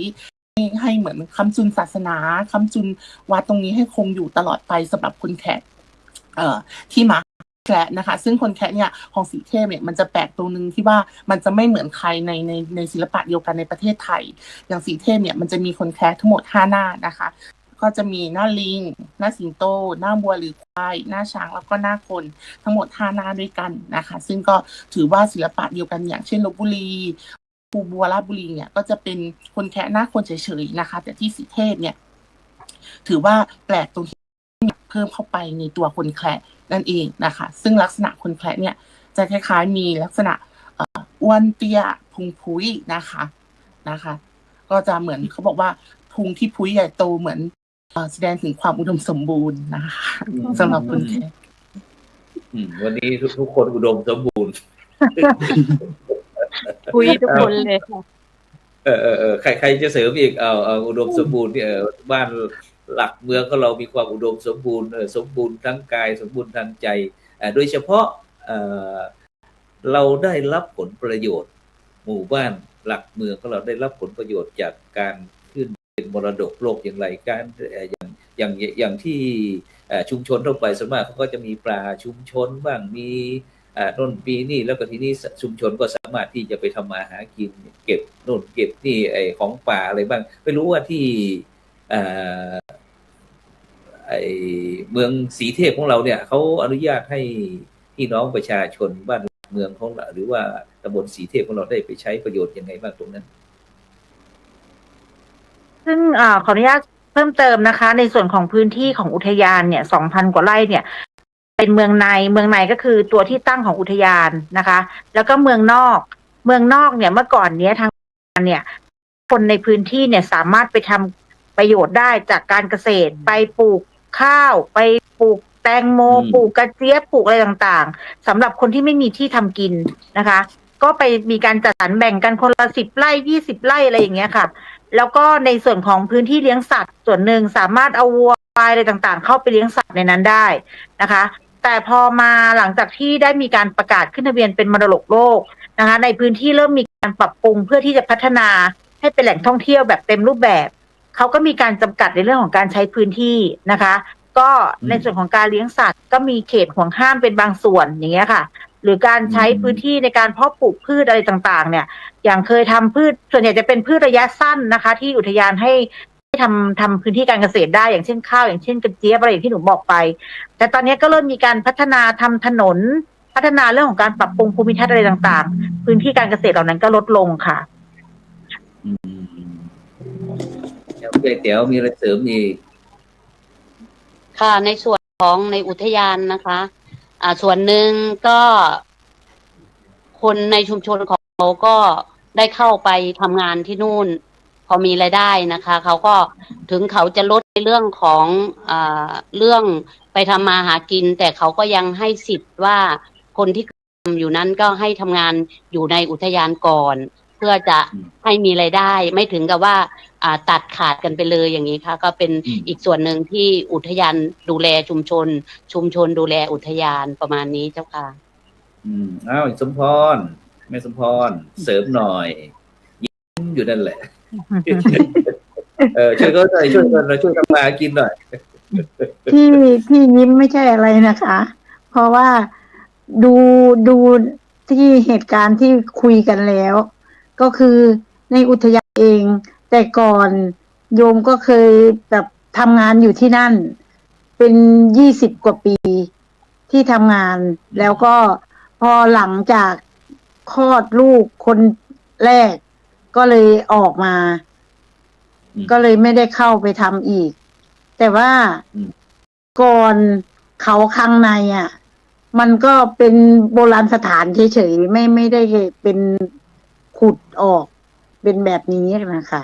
[SPEAKER 6] ให้เหมือนค้ำจุนศาสนาค้ำจุนวัดตรงนี้ให้คงอยู่ตลอดไปสำหรับคนแขกที่มาแคะนะคะซึ่งคนแคะเนี่ยของสีเทพเนี่ยมันจะแปลกตรงนึงที่ว่ามันจะไม่เหมือนใครในศิลปะเดียวกันในประเทศไทยอย่างสีเทพเนี่ยมันจะมีคนแคะทั้งหมด5 หน้านะคะก็จะมีหน้าลิงหน้าสิงโตหน้าบัวหรือควายหน้าช้างแล้วก็หน้าคนทั้งหมด5 หน้าด้วยกันนะคะซึ่งก็ถือว่าศิลปะเดียวกันอย่างเช่นลพบุรีภูบัวราชบุรีเนี่ยก็จะเป็นคนแคะหน้าคนเฉยๆนะคะแต่ที่สีเทพเนี่ยถือว่าแปลกตรงที่เพิ่มเข้าไปในตัวคนแคะนั่นเองนะคะซึ่งลักษณะคนแคะเนี่ยจะคล้ายๆมีลักษณะอ้วนเตี้ยพุงพุ้ยนะคะก็จะเหมือนเขาบอกว่าโท ทุงที่พุ้ยใหญ่โตเหมือนแสดงถึงความอุดมสมบูรณ์นะคะสำหรับคนแขก
[SPEAKER 4] วันนี้ทุกคนอุดมสมบูรณ์
[SPEAKER 9] คุยทุกคนเลยค่ะ
[SPEAKER 4] ใครจะเสริมอีกเอาอุดมสมบูรณ์เนี่ยบ้านหลักเมืองก็เรามีความอุดมสมบูรณ์สมบูรณ์ทั้งกายสมบูรณ์ทางใจโดยเฉพาะเราได้รับผลประโยชน์หมู่บ้านหลักเมืองก็เราได้รับผลประโยชน์จากการขึ้นเป็นมรดกโลกอย่างไรการอย่างที่ชุมชนทั่วไปส่วนมากเขาก็จะมีปลาชุมชนบ้างมีโน่นปีนี่แล้วก็ทีนี้ชุมชนก็สามารถที่จะไปทำมาหากินเก็บโน่นเก็บนี่ของป่าอะไรบ้างไม่รู้ว่าที่เมืองสีเทพของเราเนี่ยเขาอนุญาตให้พี่น้องประชาชนบ้านเมืองของเราหรือว่าตำบลสีเทพของเราได้ไปใช้ประโยชน์ยังไงบ้างตรงนั้น
[SPEAKER 5] ซึ่งขออนุญาตเพิ่มเติมนะคะ ในส่วนของพื้นที่ของอุทยานเนี่ย 2,000 กว่าไร่เนี่ยเป็นเมืองในก็คือตัวที่ตั้งของอุทยานนะคะ แล้วก็เมืองนอกเนี่ยเมื่อก่อนเนี้ยทางเนี่ยคนในพื้นที่เนี่ยสามารถไปทำประโยชน์ได้จากการเกษตรไปปลูกข้าวไปปลูกแตงโมปลูกกระเจี๊ยบปลูกอะไรต่างๆสำหรับคนที่ไม่มีที่ทำกินนะคะ ก็ไปมีการจัดสรรแบ่งกันคนละ10 ไร่20 ไร่อะไรอย่างเงี้ยค่ะแล้วก็ในส่วนของพื้นที่เลี้ยงสัตว์ส่วนหนึ่งสามารถเอาวัวควายอะไรต่างๆเข้าไปเลี้ยงสัตว์ในนั้นได้นะคะแต่พอมาหลังจากที่ได้มีการประกาศขึ้นทะเบียนเป็นมรดกโลกนะคะในพื้นที่เริ่มมีการปรับปรุงเพื่อที่จะพัฒนาให้เป็นแหล่งท่องเที่ยวแบบเต็มรูปแบบเขาก็มีการจำกัดในเรื่องของการใช้พื้นที่นะคะก็ในส่วนของการเลี้ยงสัตว์ก็มีเขตห่วงห้ามเป็นบางส่วนอย่างเงี้ยค่ะหรือการใช้พื้นที่ในการเพาะปลูกพืชอะไรต่างๆเนี่ยอย่างเคยทำพืชส่วนใหญ่จะเป็นพืชระยะสั้นนะคะที่อุทยานให้ทำพื้นที่การเกษตรได้อย่างเช่นข้าวอย่างเช่นกระเจี๊ยบอะไรอย่างที่หนูบอกไปแต่ตอนนี้ก็เริ่มมีการพัฒนาทำถนนพัฒนาเรื่องของการปรับปรุงภูมิทัศน์อะไรต่างๆพื้นที่การเกษตรเหล่านั้นก็ลดลงค่ะ
[SPEAKER 4] เดี๋ยวมีอะไรเสริมอีก
[SPEAKER 9] ค่ะในส่วนของในอุทยานนะคะส่วนหนึ่งก็คนในชุมชนของเขาก็ได้เข้าไปทำงานที่นู่นพอมีรายได้นะคะเขาก็ถึงเขาจะลดในเรื่องของเรื่องไปทำมาหากินแต่เขาก็ยังให้สิทธิ์ว่าคนที่ทำอยู่นั้นก็ให้ทำงานอยู่ในอุทยานก่อนเพื่อจะให้มีรายได้ไม่ถึงกับว่าตัดขาดกันไปเลยอย่างนี้ค่ะก็เป็นอีกส่วนหนึ่งที่อุทยานดูแลชุมชนดูแลอุทยานประมาณนี้เจ้าค่ะ
[SPEAKER 4] สมพรแม่สมพรเสริมหน่อยยิ้มอยู่นั่นแหละช่วยเขาหน่อยช่วยกันหน่อยช่วยทำมากินหน่อย
[SPEAKER 8] ที่ยิ้มไม่ใช่อะไรนะคะ เพราะว่าดูที่เหตุการณ์ที่คุยกันแล้วก็คือในอุทยานเองแต่ก่อนโยมก็เคยแบบทำงานอยู่ที่นั่นเป็น20 กว่าปีที่ทำงานแล้วก็พอหลังจากคลอดลูกคนแรกก็เลยออกมาก็เลยไม่ได้เข้าไปทำอีกแต่ว่าก่อนเขาข้างในมันก็เป็นโบราณสถานเฉยๆไม่ได้เป็นขุดออกเป็นแบบนี้นะคะ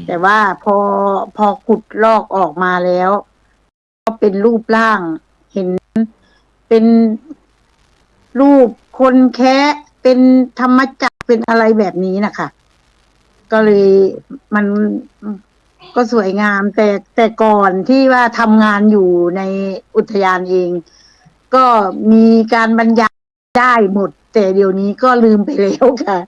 [SPEAKER 8] แต่ว่าพอขุดลอกออกมาแล้วก็เป็นรูปร่างเห็นเป็นรูปคนแคะเป็นธรรมจักรเป็นอะไรแบบนี้นะคะก็เลยมันก็สวยงามแต่ก่อนที่ว่าทำงานอยู่ในอุทยานเองก็มีการบรรยายได้หมดแต่เดี๋ยวนี้ก็ลืมไปแล้วค่ะ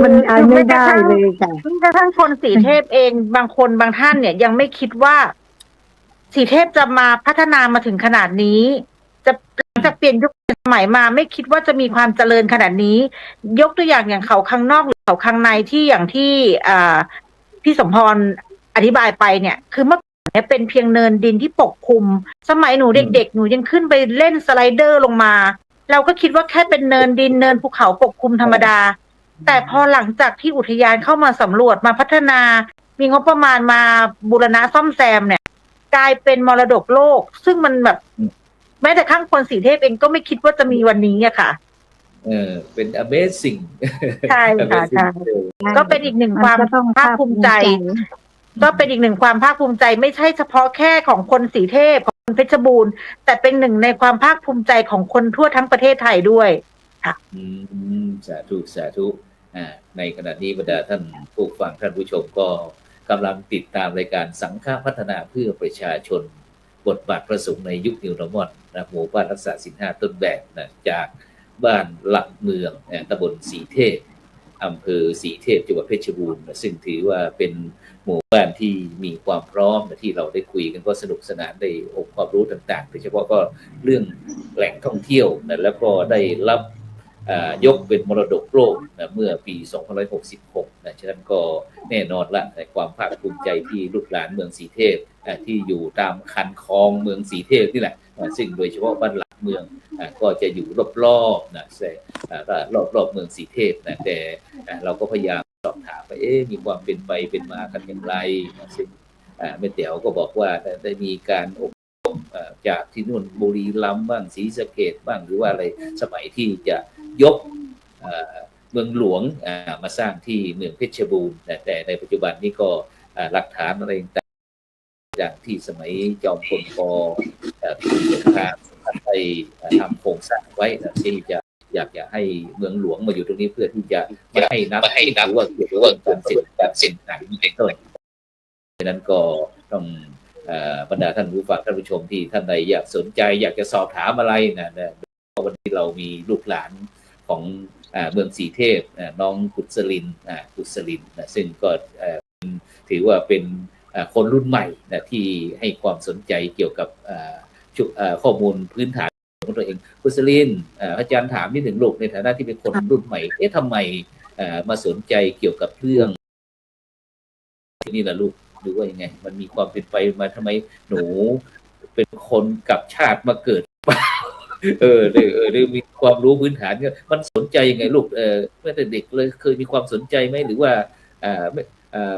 [SPEAKER 8] มันอ่านไม่ได้เลยค่ะ
[SPEAKER 5] กระทั่งคนสีเทพเองบางคนบางท่านเนี่ยยังไม่คิดว่าสีเทพจะมาพัฒนามาถึงขนาดนี้จะหลังจากเปลี่ยนยุคสมัยมาไม่คิดว่าจะมีความเจริญขนาดนี้ยกตัวอย่างเขาข้างนอกหรือเขาข้างในที่อย่างที่พี่สมพรอธิบายไปเนี่ยคือเมื่อก่อนเนี่ยเป็นเพียงเนินดินที่ปกคลุมสมัยหนูเด็กๆหนูยังขึ้นไปเล่นสไลเดอร์ลงมาเราก็คิดว่าแค่เป็นเนินดินเนินภูเขาปกคลุมธรรมดาแต่พอหลังจากที่อุทยานเข้ามาสำรวจมาพัฒนามีงบประมาณมาบูรณะซ่อมแซมเนี่ยกลายเป็นมรดกโลกซึ่งมันแบบแม้แต่ข้างคนสีเทพเองก็ไม่คิดว่าจะมีวันนี้อะค่ะ
[SPEAKER 4] เป็น Amazing
[SPEAKER 5] ใช่ค่ะใช่
[SPEAKER 4] Amazing
[SPEAKER 5] ก็เป็นอีกหนึ่งความ
[SPEAKER 8] มันก็ต้อง
[SPEAKER 5] ภาคภูมิใจ ก็เป็นอีกหนึ่งความภาคภูมิใจไม่ใช่เฉพาะแค่ของคนสีเทพของคนเพชรบูรณ์แต่เป็นหนึ่งในความภาคภูมิใจของคนทั่วทั้งประเทศไทยด้วยค่ะ
[SPEAKER 4] สาธุสาธุในขณะนี้บรรดาท่านผู้ฟังท่านผู้ชมก็กำลังติดตามรายการสังฆพัฒนาเพื่อประชาชนบทบาทพระสงฆ์ในยุคนิวนอร์มอนนะหมู่บ้านรักษาศีล 5ต้นแบบนะจากบ้านหลักเมืองตำบลสีเทพอำเภอสีเทพจังหวัดเพชรบูรณ์นะซึ่งถือว่าเป็นหมู่บ้านที่มีความพร้อมนะที่เราได้คุยกันก็สนุกสนานได้องค์ความรู้ต่างๆโดยเฉพาะก็เรื่องแหล่งท่องเที่ยวนะแล้วก็ได้รับยกเป็นมรดกโลกนะเมื่อปี2566นะฉะนั้นก็แน่นอนละในความภาคภูมิใจที่ลูกหลานเมืองสีเทพที่อยู่ตามคันคลองเมืองสีเทพนี่แหละซึ่งโดยเฉพาะบ้านหลักเมืองก็จะอยู่รอบๆนะรอบเมืองสีเทพนะแต่เราก็พยายามสอบถามว่ามีความเป็นไปเป็นมากันอย่างไรซึ่งแม่เต๋วก็บอกว่าได้มีการอบรมจากที่นู่นบุรีรัมย์บ้างศรีสะเกษบ้างหรือว่าอะไรสมัยที่จะยกเมืองหลวงมาสร้างที่เมืองเพชรบูรณ์แต่ในปัจจุบันนี้ก็หลักฐานอะไรต่างจากที่สมัยจอมพลป.พิบูลสงครามได้ทำโครงสร้างไว้ที่จะอยากให้เมืองหลวงมาอยู่ตรงนี้เพื่อที่จะไม่ให้นับหรือว่าเกี่ยวกับการเส้นทางเป็นต้นดังนั้นก็ต้องบรรดาท่านผู้ฟังท่านผู้ชมที่ท่านใดอยากสนใจอยากจะสอบถามอะไรนะวันนี้เรามีลูกหลานของเมืองสีเทพน้องกุศลินนะซึ่งก็ถือว่าเป็นคนรุ่นใหม่นะที่ให้ความสนใจเกี่ยวกับข้อมูลพื้นฐานของตัวเองกุศลินอาจารย์ถามนิดหนึ่งลูกในฐานะที่เป็นคนรุ่นใหม่ทำไมมาสนใจเกี่ยวกับเรื่องที่นี่ล่ะลูกหรือว่ายังไงมันมีความเป็นไปมาทำไมหนูเป็นคนกับชาติมาเกิดหรือมีความรู้พื้นฐานเนี่ยมันสนใจยังไงลูกเมื่อแต่เด็กเลยเคยมีความสนใจไหมหรือว่า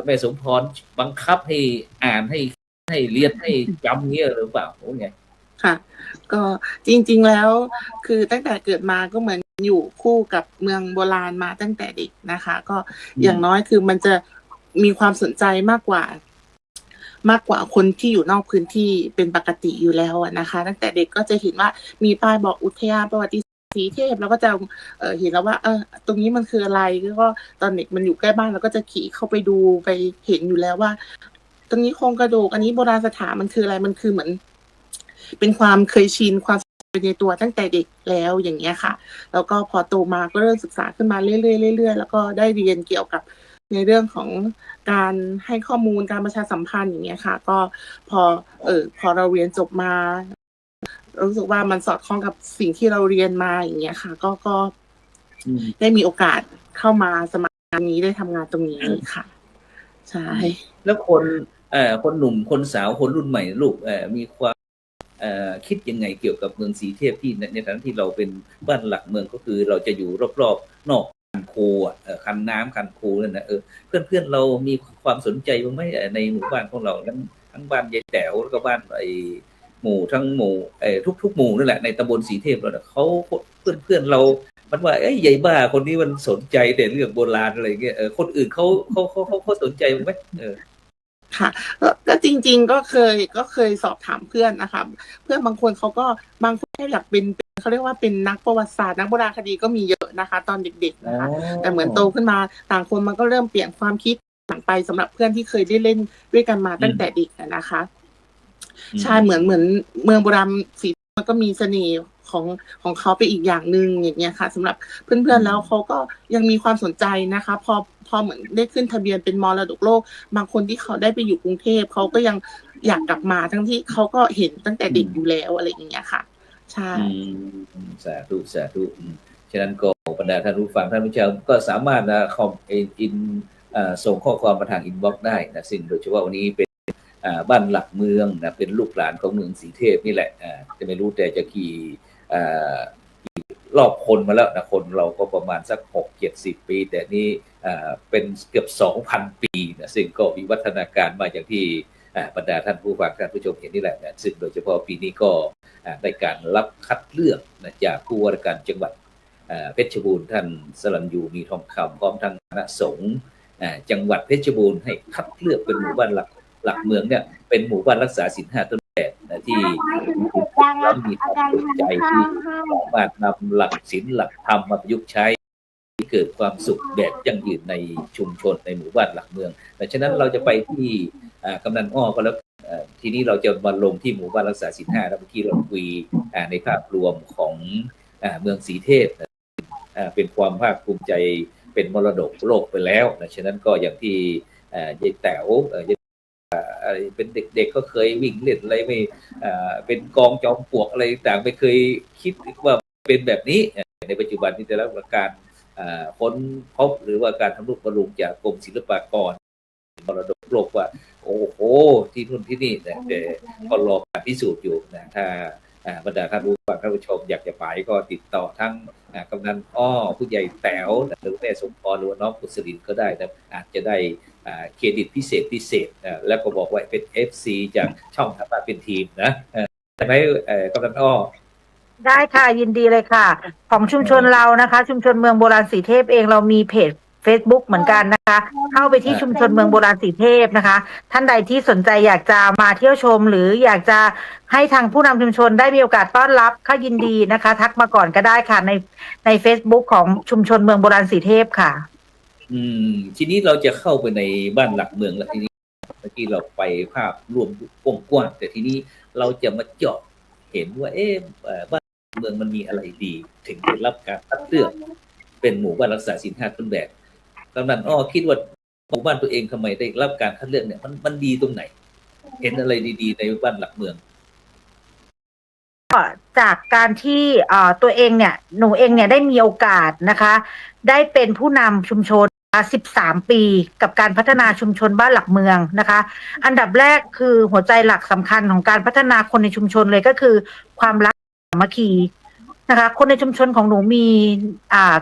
[SPEAKER 4] แม่สมพรบังคับให้อ่านให้เรียนให้จำเงี้ยหรือเปล่าโอ้ไง
[SPEAKER 6] ค่ะก็จริงๆแล้วคือตั้งแต่เกิดมาก็เหมือนอยู่คู่กับเมืองโบราณมาตั้งแต่เด็กนะคะก็อย่างน้อยคือมันจะมีความสนใจมากกว่าคนที่อยู่นอกพื้นที่เป็นปกติอยู่แล้วนะคะตั้งแต่เด็กก็จะเห็นว่ามีป้ายบอกอุทยานประวัติศาสตร์สีเทพแล้วก็จะเห็นแล้วว่าตรงนี้มันคืออะไรก็ตอนเด็กมันอยู่ใกล้บ้านเราก็จะขี่เข้าไปดูไปเห็นอยู่แล้วว่าตรงนี้โครงกระดูกอันนี้โบราณสถานมันคืออะไรมันคือเหมือนเป็นความเคยชินความในตัวตั้งแต่เด็กแล้วอย่างเงี้ยค่ะแล้วก็พอโตมาก็เริ่มศึกษาขึ้นมาเรื่อยๆแล้วก็ได้เรียนเกี่ยวกับในเรื่องของการให้ข้อมูลการประชาสัมพันธ์อย่างเงี้ยค่ะก็พอเราเรียนจบมารู้สึกว่ามันสอดคล้องกับสิ่งที่เราเรียนมาอย่างเงี้ยค่ะก็ได้มีโอกาสเข้ามาสมัครงานนี้ได้ทำงานตรงนี้ค่ะใช่
[SPEAKER 4] แล้วคนหนุ่มคนสาวคนรุ่นใหม่ลูกมีความคิดยังไงเกี่ยวกับเมืองสีเทพที่ในฐานะที่เราเป็นบ้านหลักเมืองก็คือเราจะอยู่รอบๆนอกคันคูคันน้ำคันคูนั่นนะเพื่อนเรามีความสนใจบ้างไหมในหมู่บ้านของเราทั้งบ้านยายแต๋วแล้วก็บ้านหมู่ทั้งหมู่ทุกหมู่นั่นแหละในตำบลสีเทพเราเนี่ยเขาเพื่อนเรามันว่าใหญ่บ้าคนนี้มันสนใจแต่เรื่องโบราณอะไรเงี้ยคนอื่นเขาสนใจบ้างไหม
[SPEAKER 6] ค่ะก็จริงๆก็เคยสอบถามเพื่อนนะคะเพื่อนบางคนอยากเป็นเขาเรียกว่าเป็นนักประวัติศาสตร์นักโบราณคดีก็มีเยอะนะคะตอนเด็กๆนะคะแต่เหมือนโตขึ้นมาต่างคนมันก็เริ่มเปลี่ยนความคิดต่างไปสำหรับเพื่อนที่เคยได้เล่นด้วยกันมาตั้งแต่เด็กนะคะใช่เหมือนเมืองโบราณสีมันก็มีเสน่ห์ของเขาไปอีกอย่างนึงอย่างเงี้ยค่ะสำหรับเพื่อนๆแล้วเขาก็ยังมีความสนใจนะคะพอเหมือนได้ขึ้นทะเบียนเป็นมรดกโลกบางคนที่เขาได้ไปอยู่กรุงเทพเขาก็ยังอยากกลับมาทั้งที่เขาก็เห็นตั้งแต่เด็กอยู่แล้วอะไรอย่างเงี้ยค่ะใช่
[SPEAKER 4] สาธุฉะนั้นก็บรรดาท่านผู้ฟังท่านผู้ชมก็สามารถส่งข้อความมาทางอินบ็อกซ์ได้นะซึ่งโดยเฉพาะวันนี้เป็นบ้านหลักเมืองนะเป็นลูกหลานของเมืองสีเทพนี่แหละจะไม่รู้แต่จะกี่รอบคนมาแล้วนะคนเราก็ประมาณสัก 6-70 ปีแต่นี่เป็นเกือบ 2,000 ปีนะซึ่งก็วิวัฒนาการมาอย่างที่บรรดาท่านผู้ฟังท่านผู้ชมเห็นนี่แหละนะซึ่งโดยเฉพาะปีนี้ก็ได้การรับคัดเลือกนะจากผู้ว่าราชการจังหวัด เพชรบูรณ์ท่านสลันยูมีทองคำพร้อมทั้งคณะสงฆ์จังหวัดเพชรบูรณ์ให้คัดเลือกเป็นหมู่บ้านหลักเมืองเนี่ยเป็นหมู่บ้านรักษาศีล 5ต้นแบบที่แล้วมีความสนใจที่สามารถนำหลักศีลหลักธรรมมาประยุกต์ใช้ที่เกิดความสุขแบบยั่งยืนในชุมชนในหมู่บ้านหลักเมืองดังนั้นเราจะไปที่กำนันอ้อก็แล้วทีนี้เราจะมาลงที่หมู่บ้านรักษาศีล 5แล้วเมื่อกี้เราคุยในภาพรวมของเมืองศรีเทพเป็นความภาคภูมิใจเป็นมรดกโลกไปแล้วฉะนั้นก็อย่างที่ยายแต๋วเป็นเด็กๆก็เคยวิ่งเล่นอะไรไม่เป็นกองจอมปลวกอะไรต่างไม่เคยคิดว่าเป็นแบบนี้ในปัจจุบันนี้แต่ละประการค้นพบหรือว่าการทำรูปบำรุงจากกรมศิลปากรมรดกโลกว่าโอ้โหที่นู่นที่นี่แต่ก็รอการพิสูจน์อยู่นะถ้าบรรดาท่านผู้ฟังท่านผู้ชมอยากจะไปก็ติดต่อทั้งกำนันอ้อผู้ใหญ่แต๋วหรือแม่สมพรหรือว่าน้องกุศลินก็ได้นะอาจจะได้เครดิตพิเศษแล้วก็บอกว่าเป็น FC จากช่องทำมาเป็นทีมนะใช่ไหมกำนันอ้อ
[SPEAKER 5] ได้ค่ะยินดีเลยค่ะของชุมชนเรานะคะชุมชนเมืองโบราณสีเทพเองเรามีเพจ Facebook เหมือนกันนะคะเข้าไปที่ชุมชนเมืองโบราณสีเทพนะคะท่านใดที่สนใจอยากจะมาเที่ยวชมหรืออยากจะให้ทางผู้นำชุมชนได้มีโอกาสต้อนรับข้ายินดีนะคะทักมาก่อนก็ได้ค่ะใน Facebook ของชุมชนเมืองโบราณสีเทพค่ะ
[SPEAKER 4] ทีนี้เราจะเข้าไปในบ้านหลักเมืองแล้วทีนี้เมื่อกี้เราไปภาพรวมกว้างแต่ทีนี้เราจะมาเจาะเห็นว่าบ้านเมืองมันมีอะไรดีถึงได้รับการคัดเลือกเป็นหมู่บ้านรักษาศีล 5ต้นแบบกำนันอ้อคิดว่าหมู่บ้านตัวเองทำไมได้รับการคัดเลือกเนี่ยมันดีตรงไหนเห็นอะไรดีๆในบ้านหลักเมือง
[SPEAKER 5] จากการที่ตัวเองเนี่ยหนูเองเนี่ยได้มีโอกาสนะคะได้เป็นผู้นำชุมชน13 ปีกับการพัฒนาชุมชนบ้านหลักเมืองนะคะอันดับแรกคือหัวใจหลักสำคัญของการพัฒนาคนในชุมชนเลยก็คือความรักสามัคคีนะคะคนในชุมชนของหนูมี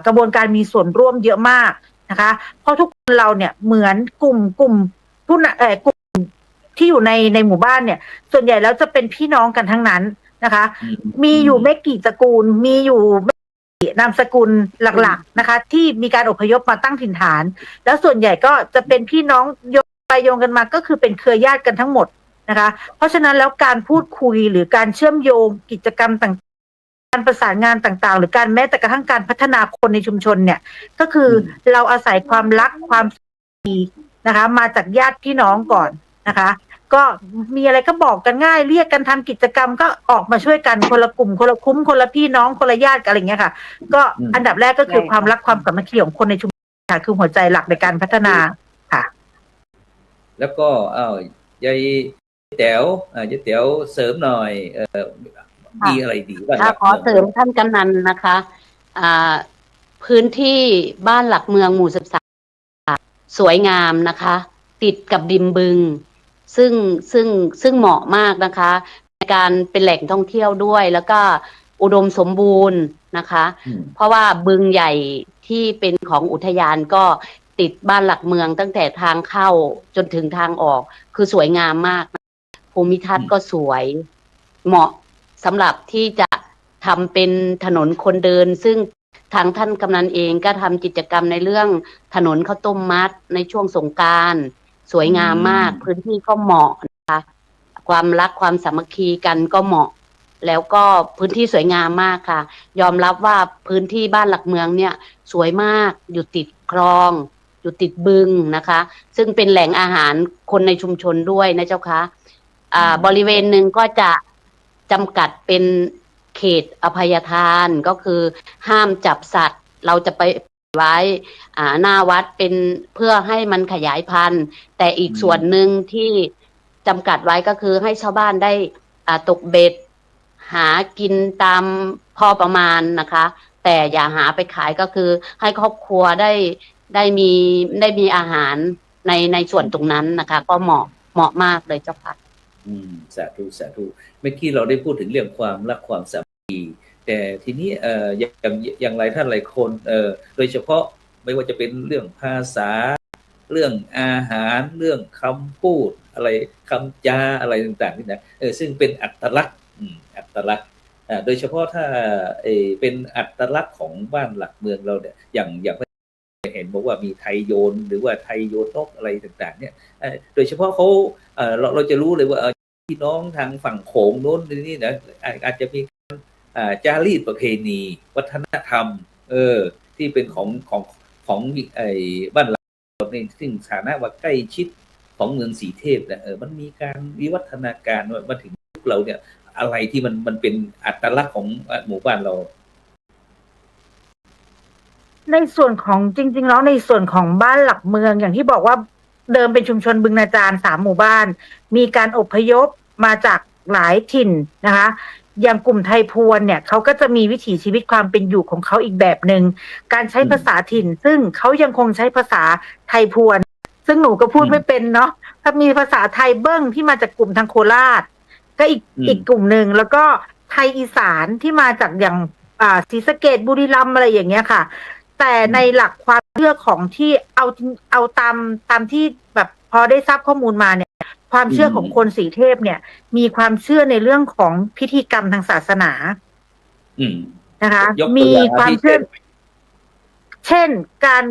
[SPEAKER 5] กระบวนการมีส่วนร่วมเยอะมากนะคะเพราะทุกคนเราเนี่ยเหมือนกลุ่มผู้กลุ่มที่อยู่ในหมู่บ้านเนี่ยส่วนใหญ่แล้วจะเป็นพี่น้องกันทั้งนั้นนะคะมีอยู่ไม่กี่ตระกูลมีอยู่นามสกุลหลักๆนะคะที่มีการอพยพมาตั้งถิ่นฐานแล้วส่วนใหญ่ก็จะเป็นพี่น้องโยงไปโยงกันมาก็คือเป็นเครือญาติกันทั้งหมดนะคะเพราะฉะนั้นแล้วการพูดคุยหรือการเชื่อมโยงกิจกรรมต่างการประสานงานต่างๆหรือการแม้แต่กระทั่งการพัฒนาคนในชุมชนเนี่ยก็คือเราอาศัยความรักความดีนะคะมาจากญาติพี่น้องก่อนนะคะก็มีอะไรก็บอกกันง่ายเรียกกันทำกิจกรรมก็ออกมาช่วยกันคนละกลุ่มคนละคุ้มคนละพี่น้องคนละญาติกันอะไรเงี้ยค่ะก็อันดับแรกก็คือความรักความสามัคคีของคนในชุมชนค่ะคือหัวใจหลักในการพัฒนาค่ะ
[SPEAKER 4] แล้วก็ยายแต๋วยายแต๋วเสริมหน่อยมีอะไรดีบ้าง
[SPEAKER 9] ขอเสริมท่านกำนันนะคะพื้นที่บ้านหลักเมืองหมู่13สวยงามนะคะติดกับริมบึงซึ่งเหมาะมากนะคะในการเป็นแหล่งท่องเที่ยวด้วยแล้วก็อุดมสมบูรณ์นะคะเพราะว่าบึงใหญ่ที่เป็นของอุทยานก็ติดบ้านหลักเมืองตั้งแต่ทางเข้าจนถึงทางออกคือสวยงามมากภูมิทัศน์ก็สวยเหมาะสำหรับที่จะทำเป็นถนนคนเดินซึ่งทางท่านกำนันเองก็ทำกิจกรรมในเรื่องถนนข้าวต้มมัดในช่วงสงกรานต์สวยงามมากพื้นที่ก็เหมาะนะคะความรักความสามัคคีกันก็เหมาะแล้วก็พื้นที่สวยงามมากค่ะยอมรับว่าพื้นที่บ้านหลักเมืองเนี่ยสวยมากอยู่ติดคลองอยู่ติดบึงนะคะซึ่งเป็นแหล่งอาหารคนในชุมชนด้วยนะเจ้าคะบริเวณหนึ่งก็จะจำกัดเป็นเขตอภัยทานก็คือห้ามจับสัตว์เราจะไปไว้หน้าวัดเป็นเพื่อให้มันขยายพันธุ์แต่อีกส่วนหนึ่งที่จำกัดไว้ก็คือให้ชาวบ้านได้ตกเบ็ดหากินตามพอประมาณนะคะแต่อย่าหาไปขายก็คือให้ครอบครัวได้มีอาหารในส่วนตรงนั้นนะคะก็เหมาะมากเลยเจ้าค่ะ
[SPEAKER 4] สาธุเมื่อกี้เราได้พูดถึงเรื่องความรักความสามัคคีแต่ทีนี้อย่างไรท่านหลายคนโดยเฉพาะไม่ว่าจะเป็นเรื่องภาษาเรื่องอาหารเรื่องคำพูดอะไรคำจาอะไรต่างๆนี่นะซึ่งเป็นอัตลักษณ์ โดยเฉพาะถ้าเป็นอัตลักษณ์ของบ้านหลักเมืองเราเนี่ยอย่างเห็นบอกว่ามีไทยโยนหรือว่าไทยโยนนกอะไรต่างๆเนี่ยโดยเฉพาะเขาเราจะรู้เลยว่าพี่น้องทางฝั่งโขงโน้นนี่นะอาจจะมีจารีตประเพณีวัฒนธรรมที่เป็นของบ้านเราในซึ่งฐานะว่าใกล้ชิดของเมืองสีเทพนะมันมีการวิวัฒนาการมาถึงยุคเราเนี่ยอะไรที่มันเป็นอัตลักษณ์ของหมู่บ้านเรา
[SPEAKER 5] ในส่วนของจริงๆแล้วในส่วนของบ้านหลักเมืองอย่างที่บอกว่าเดิมเป็นชุมชนบึงนาจาร3 หมู่บ้านมีการอพยพมาจากหลายถิ่นนะคะอย่างกลุ่มไทยพวนเนี่ยเขาก็จะมีวิถีชีวิตความเป็นอยู่ของเขาอีกแบบหนึ่งการใช้ภาษาถิ่นซึ่งเขายังคงใช้ภาษาไทยพวนซึ่งหนูก็พูดไม่เป็นเนาะถ้ามีภาษาไทยเบิ้งที่มาจากกลุ่มทางโคราชก็อีกกลุ่มหนึ่งแล้วก็ไทยอีสานที่มาจากอย่างศรีสะเกษบุรีรัมย์อะไรอย่างเงี้ยค่ะแต่ในหลักความเชื่อของที่เอาตามที่แบบพอได้ทราบข้อมูลมาเนี่ยความเชื่อของคนสีเทพเนี่ยมีความเชื่อในเรื่องของพิธีกรรมทางศาสนานะคะมีความเชื่อเช่นการ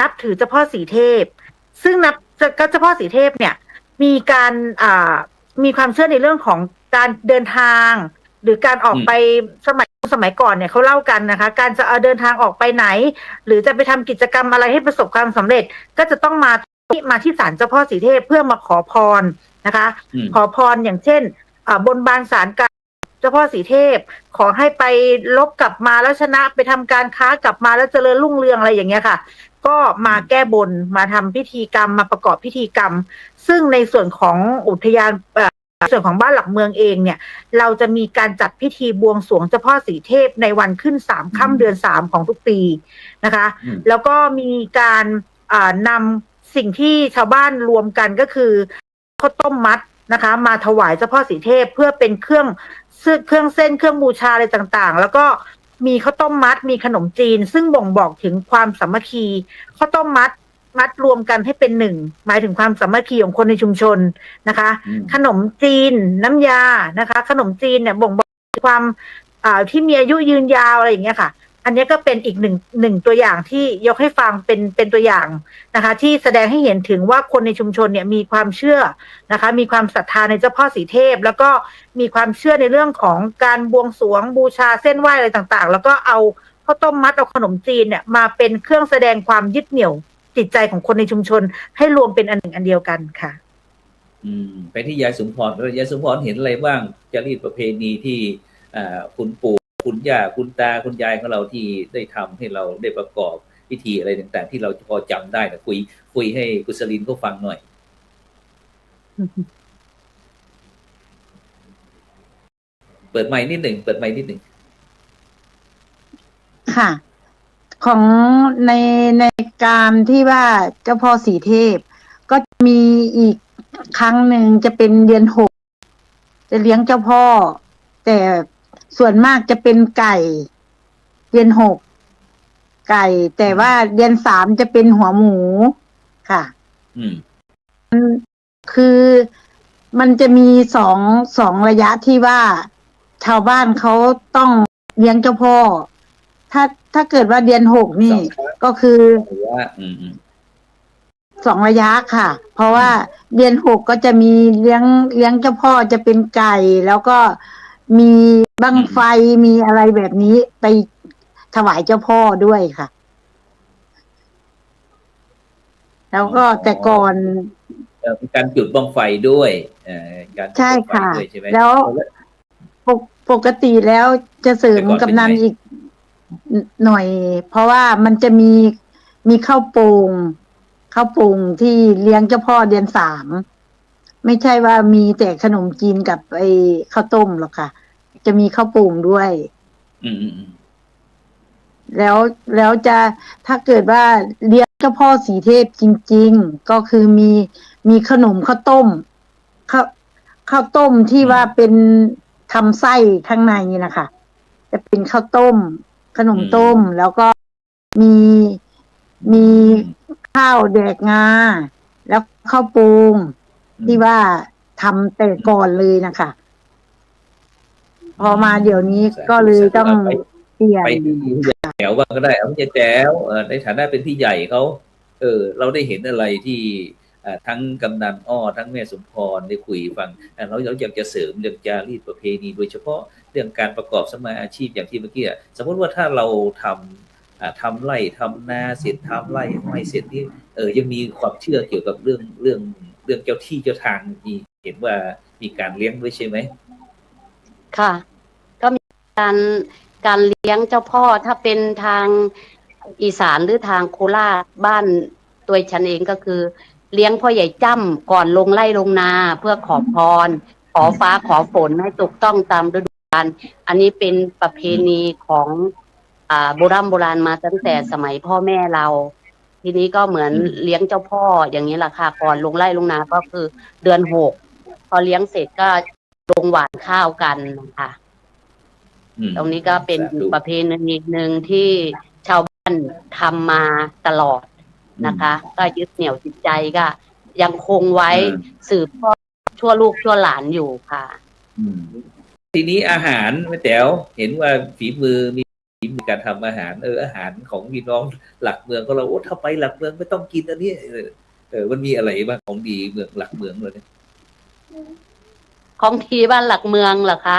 [SPEAKER 5] นับถือเจ้าพ่อสีเทพซึ่งเจ้าพ่อสีเทพเนี่ยมีความเชื่อในเรื่องของการเดินทางหรือการออกไปสมัยก่อนเนี่ยเขาเล่ากันนะคะการจะเดินทางออกไปไหนหรือจะไปทำกิจกรรมอะไรให้ประสบความสำเร็จก็จะต้องมาที่ศาลเจ้าพ่อสีเทพเพื่อมาขอพรนะคะขอพรอย่างเช่นบนบานศาลกลางเจ้าพ่อสีเทพขอให้ไปลบกลับมาแล้วชนะไปทำการค้ากลับมาแล้วเจริญรุ่งเรืองอะไรอย่างเงี้ยค่ะก็มาแก้บนมาทำพิธีกรรมมาประกอบพิธีกรรมซึ่งในส่วนของอุทยานส่วนของบ้านหลักเมืองเองเนี่ยเราจะมีการจัดพิธีบวงสรวงเจ้าพ่อสีเทพในวันขึ้น3 ค่ำเดือน3ของทุกปีนะคะแล้วก็มีการนำสิ่งที่ชาวบ้านรวมกันก็คือข้าวต้มมัดนะคะมาถวายเจ้าพ่อสีเทพเพื่อเป็นเครื่องเส้นเครื่องบูชาอะไรต่างๆแล้วก็มีข้าวต้มมัดมีขนมจีนซึ่งบ่งบอกถึงความสามัคคีข้าวต้มมัดรวมกันให้เป็นหนึ่งหมายถึงความสามัคคีของคนในชุมชนนะคะขนมจีนน้ำยานะคะขนมจีนเนี่ยบ่งบอกความที่มีอายุยืนยาวอะไรอย่างเงี้ยค่ะอันนี้ก็เป็นอีกหนึ่งตัวอย่างที่ยกให้ฟังเป็นตัวอย่างนะคะที่แสดงให้เห็นถึงว่าคนในชุมชนเนี่ยมีความเชื่อนะคะมีความศรัทธาในเจ้าพ่อสีเทพแล้วก็มีความเชื่อในเรื่องของการบวงสรวงบูชาเส้นไหว้อะไรต่างๆแล้วก็เอาข้าวต้มมัดเอาขนมจีนเนี่ยมาเป็นเครื่องแสดงความยึดเหนี่ยวจิตใจของคนในชุมชนให้รวมเป็นอันหนึ่งอันเดียวกันค่ะ
[SPEAKER 4] ไปที่ยายสมพรยายสมพรเห็นอะไรบ้างจารีตประเพณีที่คุณปู่คุณย่าคุณตาคุณยายของเราที่ได้ทำให้เราได้ประกอบพิธีอะไรต่างๆที่เราพอจำได้นะคุยให้กุศลินเขาฟังหน่อยเปิดไมค์นิดหนึ่ง
[SPEAKER 8] ค่ะของในการที่ว่าเจ้าพ่อสีเทพก็จะมีอีกครั้งหนึ่งจะเป็นเดือน6จะเลี้ยงเจ้าพ่อแต่ส่วนมากจะเป็นไก่เดือน6ไก่แต่ว่าเดือน3จะเป็นหัวหมูค่ะคือมันจะมีสองระยะที่ว่าชาวบ้านเขาต้องเลี้ยงเจ้าพ่อถ้าเกิดว่าเดือน6นี่ก็คือ2 ระยะค่ะเพราะว่าเดือน6ก็จะมีเลี้ยงเจ้าพ่อจะเป็นไก่แล้วก็มีบั้งไฟมีอะไรแบบนี้ไปถวายเจ้าพ่อด้วยค่ะแล้วก็แต่ก่อน
[SPEAKER 4] การจุดบั้งไฟด้วย
[SPEAKER 8] ใช่ค่ะแล้วปกติแล้วจะเสริมกำนันอีกหน่อยเพราะว่ามันจะมีข้าวโป่งที่เลี้ยงเจ้าพ่อเดือน3ไม่ใช่ว่ามีแต่ขนมจีนกับไอ้ข้าวต้มหรอกค่ะจะมีข้าวโป่งด้วยแล้วจะถ้าเกิดว่าเลี้ยงเจ้าพ่อสีเทพจริงๆก็คือมีขนมข้าวต้มข้าวต้มที่ว่าเป็นทำไส้ข้างในนี่นะคะจะเป็นข้าวต้มขนมต้มแล้วก็มีข้าวแดกงาแล้วข้าวปูงที่ว่าทำแต่ก่อนเลยนะคะ พอมาเดี๋ยวนี้ก็เลยต้องเปลี่ยน
[SPEAKER 4] ไปที่ผู้ใหญ่แถวบ้างก็ได้เอาผู้ใหญ่แจ๋วในฐานะเป็นพี่ใหญ่เขาเราได้เห็นอะไรที่ทั้งกำนันอ้อทั้งแม่สมพรได้คุยฟังเราอยากจะเสริมเรื่องจารีตประเพณีโดยเฉพาะเรื่องการประกอบสมมาอาชีพอย่างที่เมื่อกี้สมมติว่าถ้าเราทำไร่ทำนาเสร็จทำไร่ไม่เสร็จนี่ยังมีความเชื่อเกี่ยวกับเรื่องเจ้าที่เจ้าทางมีเห็นว่ามีการเลี้ยงด้วยใช่ไหม
[SPEAKER 9] ค่ะก็มีการเลี้ยงเจ้าพ่อถ้าเป็นทางอีสานหรือทางโคราชบ้านตัวฉันเองก็คือเลี้ยงพ่อใหญ่จ้ำก่อนลงไร่ลงนาเพื่อขอพรขอฟ้าขอฝนให้ถูกต้องตามฤดูกาลอันนี้เป็นประเพณีของโบราณมาตั้งแต่สมัยพ่อแม่เราทีนี้ก็เหมือนเลี้ยงเจ้าพ่ออย่างนี้แหละค่ะก่อนลงไร่ลงนาก็คือเดือน6พอเลี้ยงเสร็จก็ลงหว่านข้าวกันนะคะตรงนี้ก็เป็นประเพณีหนึ่งที่ชาวบ้านทำมาตลอดนะคะก็ยึดเหนี่ยวจิตใจก็ยังคงไว้สืบทอดชั่วลูกชั่วหลานอยู่ค่ะ
[SPEAKER 4] ทีนี้อาหารแม่แต๋วเห็นว่าฝีมือมีการทำอาหารอาหารของพี่น้องหลักเมืองก็เราถ้าไปหลักเมืองไม่ต้องกินอันนี้มันมีอะไรบ้างของดีเมืองหลักเมืองเลย
[SPEAKER 9] ของทีบ้านหลักเมืองเหรอคะ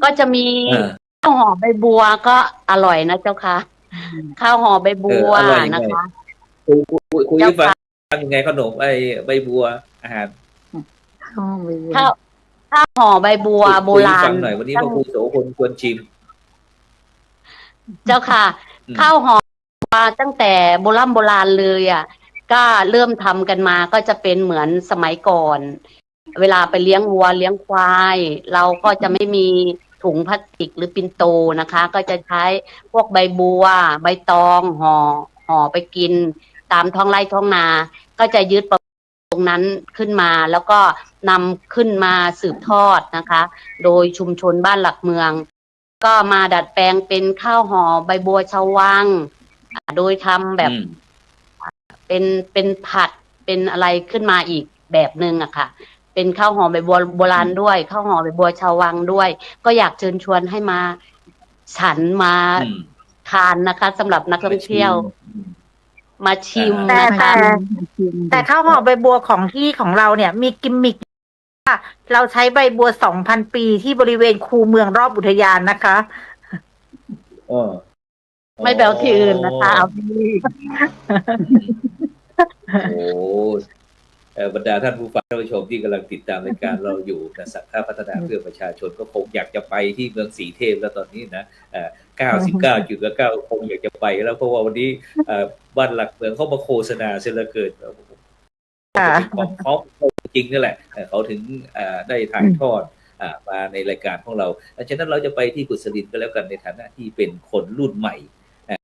[SPEAKER 9] ก็จะมีข้าวห่อใบบัวก็อร่อยนะเจ้าค่ะข้าวห่อใบบัวนะคะ
[SPEAKER 4] คุยฟังยังไงขนมใบบัวอาหาร
[SPEAKER 9] ข้าวห่อใบบัวโบราณ
[SPEAKER 4] ฟังหน่อยวันนี้พระครูโสพลควรชิม
[SPEAKER 9] เจ้าค่ะข้าวห่อมาตั้งแต่โบราณเลยก็เริ่มทำกันมาก็จะเป็นเหมือนสมัยก่อนเวลาไปเลี้ยงวัวเลี้ยงควายเราก็จะไม่มีถุงพลาสติกหรือปิ่นโตนะคะก็จะใช้พวกใบบัวใบตองห่อไปกินตามท้องไร่ท้องนาก็จะยึดตรงนั้นขึ้นมาแล้วก็นำขึ้นมาสืบทอดนะคะโดยชุมชนบ้านหลักเมืองก็มาดัดแปลงเป็นข้าวห่อใบบัวชาววังโดยทำแบบเป็นผัดเป็นอะไรขึ้นมาอีกแบบนึงค่ะเป็นข้าวห่อใบบัวโบราณด้วยข้าวห่อใบบัวชาววังด้วยก็อยากเชิญชวนให้มาฉันมาทานนะคะสำหรับนักท่องเที่ยวมาชิมนะคะ
[SPEAKER 5] แต่ข้าวห่อใบบัวของเราเนี่ยมีกิมมิคเราใช้ใบบัว 2,000 ปีที่บริเวณคูเมืองรอบอุทยานนะคะ
[SPEAKER 9] ไม่แบบที่อื่นนะคะเอาที่
[SPEAKER 4] บรรดาท่านผู้ฟังท่านผู้ชมที่กำลังติดตามรายการเราอยู่นะสักท่าพัฒนาเพื่อประชาชนก็คงอยากจะไปที่เมืองสีเทพแล้วตอนนี้นะ99.9 คงอยากจะไปแล้วเพราะว่าวันนี้บ้านหลักเมืองเขามาโฆษณาเสียเหลือเกินของเขาจริงนั่นแหละเขาถึงได้ถ่ายทอดมาในรายการของเราดังนั้นเราจะไปที่กุศลินก็แล้วกันในฐานะที่เป็นคนรุ่นใหม่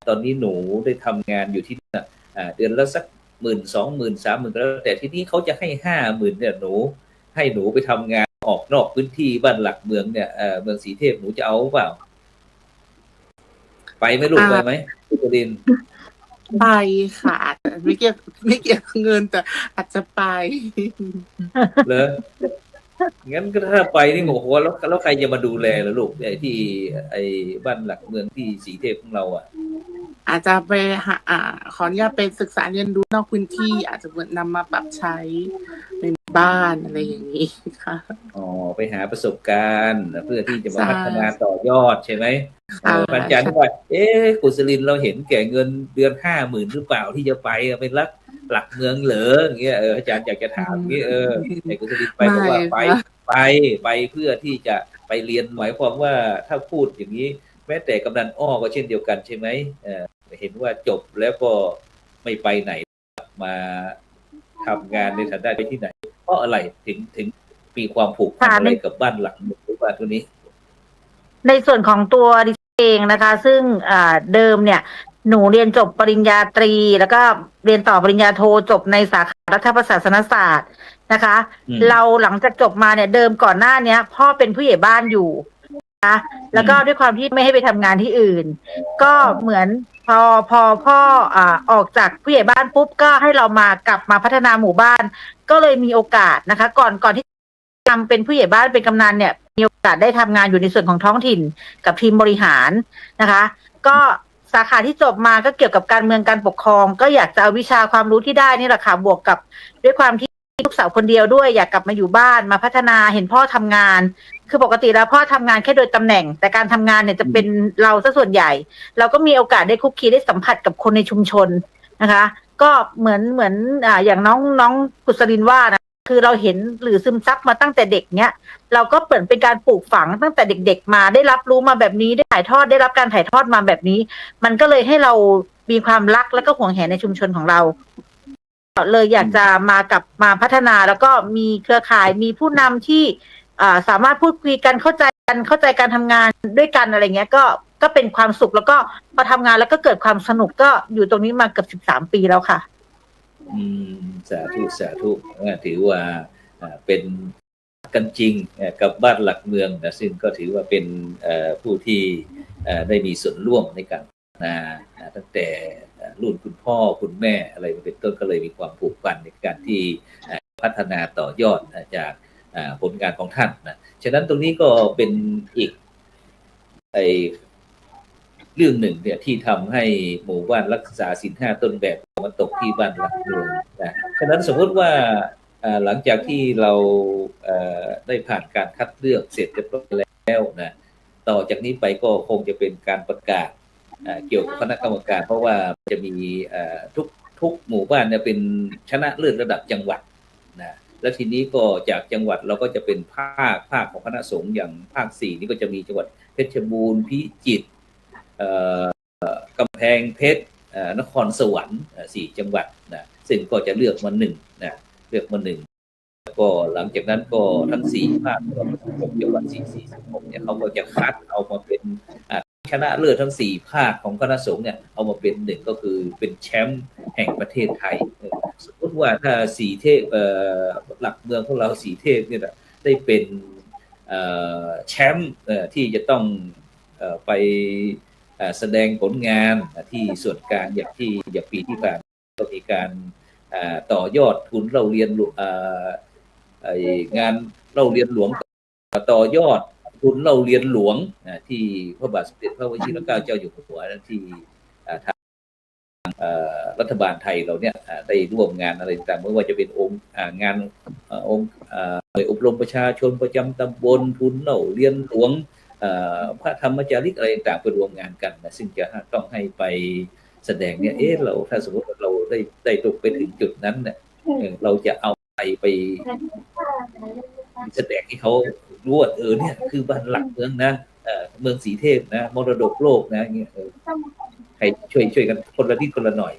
[SPEAKER 4] ตอนนี้หนูได้ทำงานอยู่ที่นั่นเดือนละสัก10,000 20,000 30,000ก็แล้วแต่ที่นี้เขาจะให้50,000เนี่ยให้หนูไปทำงานออกนอกพื้นที่บ้านหลักเมืองเนี่ยเมืองสีเทพหนูจะเอาเปล่าไปไหมลูกไปไหมกุศลิน
[SPEAKER 6] ไปค่ะไม่เกี่ยวเงินแต่อาจจะไป
[SPEAKER 4] เลยงั้นก็ถ้าไปนี่โอ้โหแล้วใครจะมาดูแลล่ะลูกที่บ้านหลักเมืองที่สีเทพของเรา
[SPEAKER 6] อาจจะไปขออนุญาตไปศึกษาเรียนรู้นอกพื้นที่อาจจะนำมาปรับใช้ในบ้านอะไรอย่างนี้ค่ะ
[SPEAKER 4] ไปหาประสบการณ์เพื่อที่จะมาพัฒนาต่อยอดใช่ไหมอาจารย์ว่ากุศลินเราเห็นแก่เงินเดือน50,000หรือเปล่าที่จะไปเป็นหลักเมืองเหรออย่างเงี้ยอาจารย์อยากจะถามอย่างเงี้ยไอ้กุศลินไปบอกว่าไปเพื่อที่จะไปเรียนหมายความว่าถ้าพูดอย่างนี้แม้แต่กำนันอ้อก็เช่นเดียวกันใช่ไหมเห็นว่าจบแล้วก็ไม่ไปไหนมาทำงานในฐานะไปที่ไหนเพราะอะไรถึงมีความผูกพันอะไรกับบ้านหลังหรือบ้านตัวนี้
[SPEAKER 5] ในส่วนของตัวดิฉันเองนะคะซึ่งเดิมเนี่ยหนูเรียนจบปริญญาตรีแล้วก็เรียนต่อปริญญาโทจบในสาขารัฐประศาสนศาสตร์นะคะเราหลังจากจบมาเนี่ยเดิมก่อนหน้านี้พ่อเป็นผู้ใหญ่บ้านอยู่นะแล้วก็ด้วยความที่ไม่ให้ไปทำงานที่อื่นก็เหมือนพอพ่อออกจากผู้ใหญ่บ้านปุ๊บก็ให้เรากลับมาพัฒนาหมู่บ้านก็เลยมีโอกาสนะคะก่อนที่ทำเป็นผู้ใหญ่บ้านเป็นกำนันเนี่ย มีโอกาสได้ทำงานอยู่ในส่วนของท้องถิ่นกับทีมบริหารนะคะ ก็สาขาที่จบมาก็เกี่ยวกับการเมืองการปกครอง ก็อยากจะเอาวิชาความรู้ที่ได้นี่แหละค่ะบวกกับด้วยความที่ลูกสาวคนเดียวด้วยอยากกลับมาอยู่บ้านมาพัฒนาเห็นพ่อทำงาน คือปกติแล้วพ่อทำงานแค่โดยตำแหน่งแต่การทำงานเนี่ยจะเป็นเราซะส่วนใหญ่ เราก็มีโอกาสได้คุกคีได้สัมผัสกับคนในชุมชนนะคะ ก็เหมือนอย่างน้องกุศลินว่านะคือเราเห็นหรือซึมซับมาตั้งแต่เด็กเนี้ยเราก็เปิดเป็นการปลูกฝังตั้งแต่เด็กๆมาได้รับรู้มาแบบนี้ได้ถ่ายทอดได้รับการถ่ายทอดมาแบบนี้ มันก็เลยให้เรามีความรักและก็ห่วงแหนในชุมชนของเราเลยอยากจะมาพัฒนาแล้วก็มีเครือข่ายมีผู้นำที่สามารถพูดคุยกันเข้าใจการทำงานด้วยกันอะไรเงี้ยก็เป็นความสุขแล้วก็พอทำงานแล้วก็เกิดความสนุกก็อยู่ตรงนี้มาเกือบ13 ปีแล้วค่ะ
[SPEAKER 4] สาธุถือว่าเป็นกันจริงกับบ้านหลักเมืองนะซึ่งก็ถือว่าเป็นผู้ที่ได้มีส่วนร่วมในการพัฒนาตั้งแต่รุ่นคุณพ่อคุณแม่อะไรเป็นต้นก็เลยมีความผูกพันในการที่พัฒนาต่อยอดจากผลงานของท่านนะฉะนั้นตรงนี้ก็เป็นอีกเรื่องหนึ่งเนี่ยที่ทำให้หมู่บ้านรักษาศีล 5ต้นแบบมาตกที่บ้านหลักเมืองนะฉะนั้นสมมติว่าหลังจากที่เราได้ผ่านการคัดเลือกเสร็จเรียบร้อยแล้วนะต่อจากนี้ไปก็คงจะเป็นการประกาศเกี่ยวกับคณะกรรมการเพราะว่าจะมีทุกหมู่บ้านเนี่ยเป็นชนะเลิศระดับจังหวัดนะแล้วทีนี้ก็จากจังหวัดเราก็จะเป็นภาคของคณะสงฆ์อย่างภาค4นี่ก็จะมีจังหวัดเพชรบูรณ์พิจิตรกำแพงเพชรนครสวรรค์4จังหวัดนะซึ่งก็จะเลือกมา1นะเลือกมา1แล้วก็หลังจากนั้นก็ทั้ง4ภาค16จังหวัด446เนี่ยเขาก็จะคัดเอามาเป็นชนะเลิศทั้ง4ภาคของคณะสงฆ์เนี่ยเอามาเป็น1ก็คือเป็นแชมป์แห่งประเทศไทยสมมติว่าถ้า4เทพหลักเมืองของเรา4เทพเนี่ยได้เป็นแชมป์ที่จะต้องไปแสดงผลงานที่ส่วนกลางอย่างปีที่ผ่านก็มีการต่อยอดทุนเล่าเรียนงานเล่าเรียนหลวงต่อยอดทุนเล่าเรียนหลวงที่พระบาทสมเด็จพระวชิรเกล้าเจ้าอยู่หัวที่ทางรัฐบาลไทยเราเนี่ยได้ร่วมงานอะไรต่างๆไม่ว่าจะเป็นงานอบรมประชาชนประจำตำบลทุนเล่าเรียนหลวงพระธรรมจาริกอะไรต่างๆไปรวมงานกันนะซึ่งจะต้องให้ไปแสดงเนี่ยเราถ้าสมมติเราได้ตกไปถึงจุดนั้นเนี่ยเราจะเอาไปแสดงให้เขารู้ว่าเนี่ยคือบ้านหลักเมืองนะเมืองสีเทพนะมรดกโลกนะเงี้ยให้ช่วยกันคนละนิดคนละหน่อย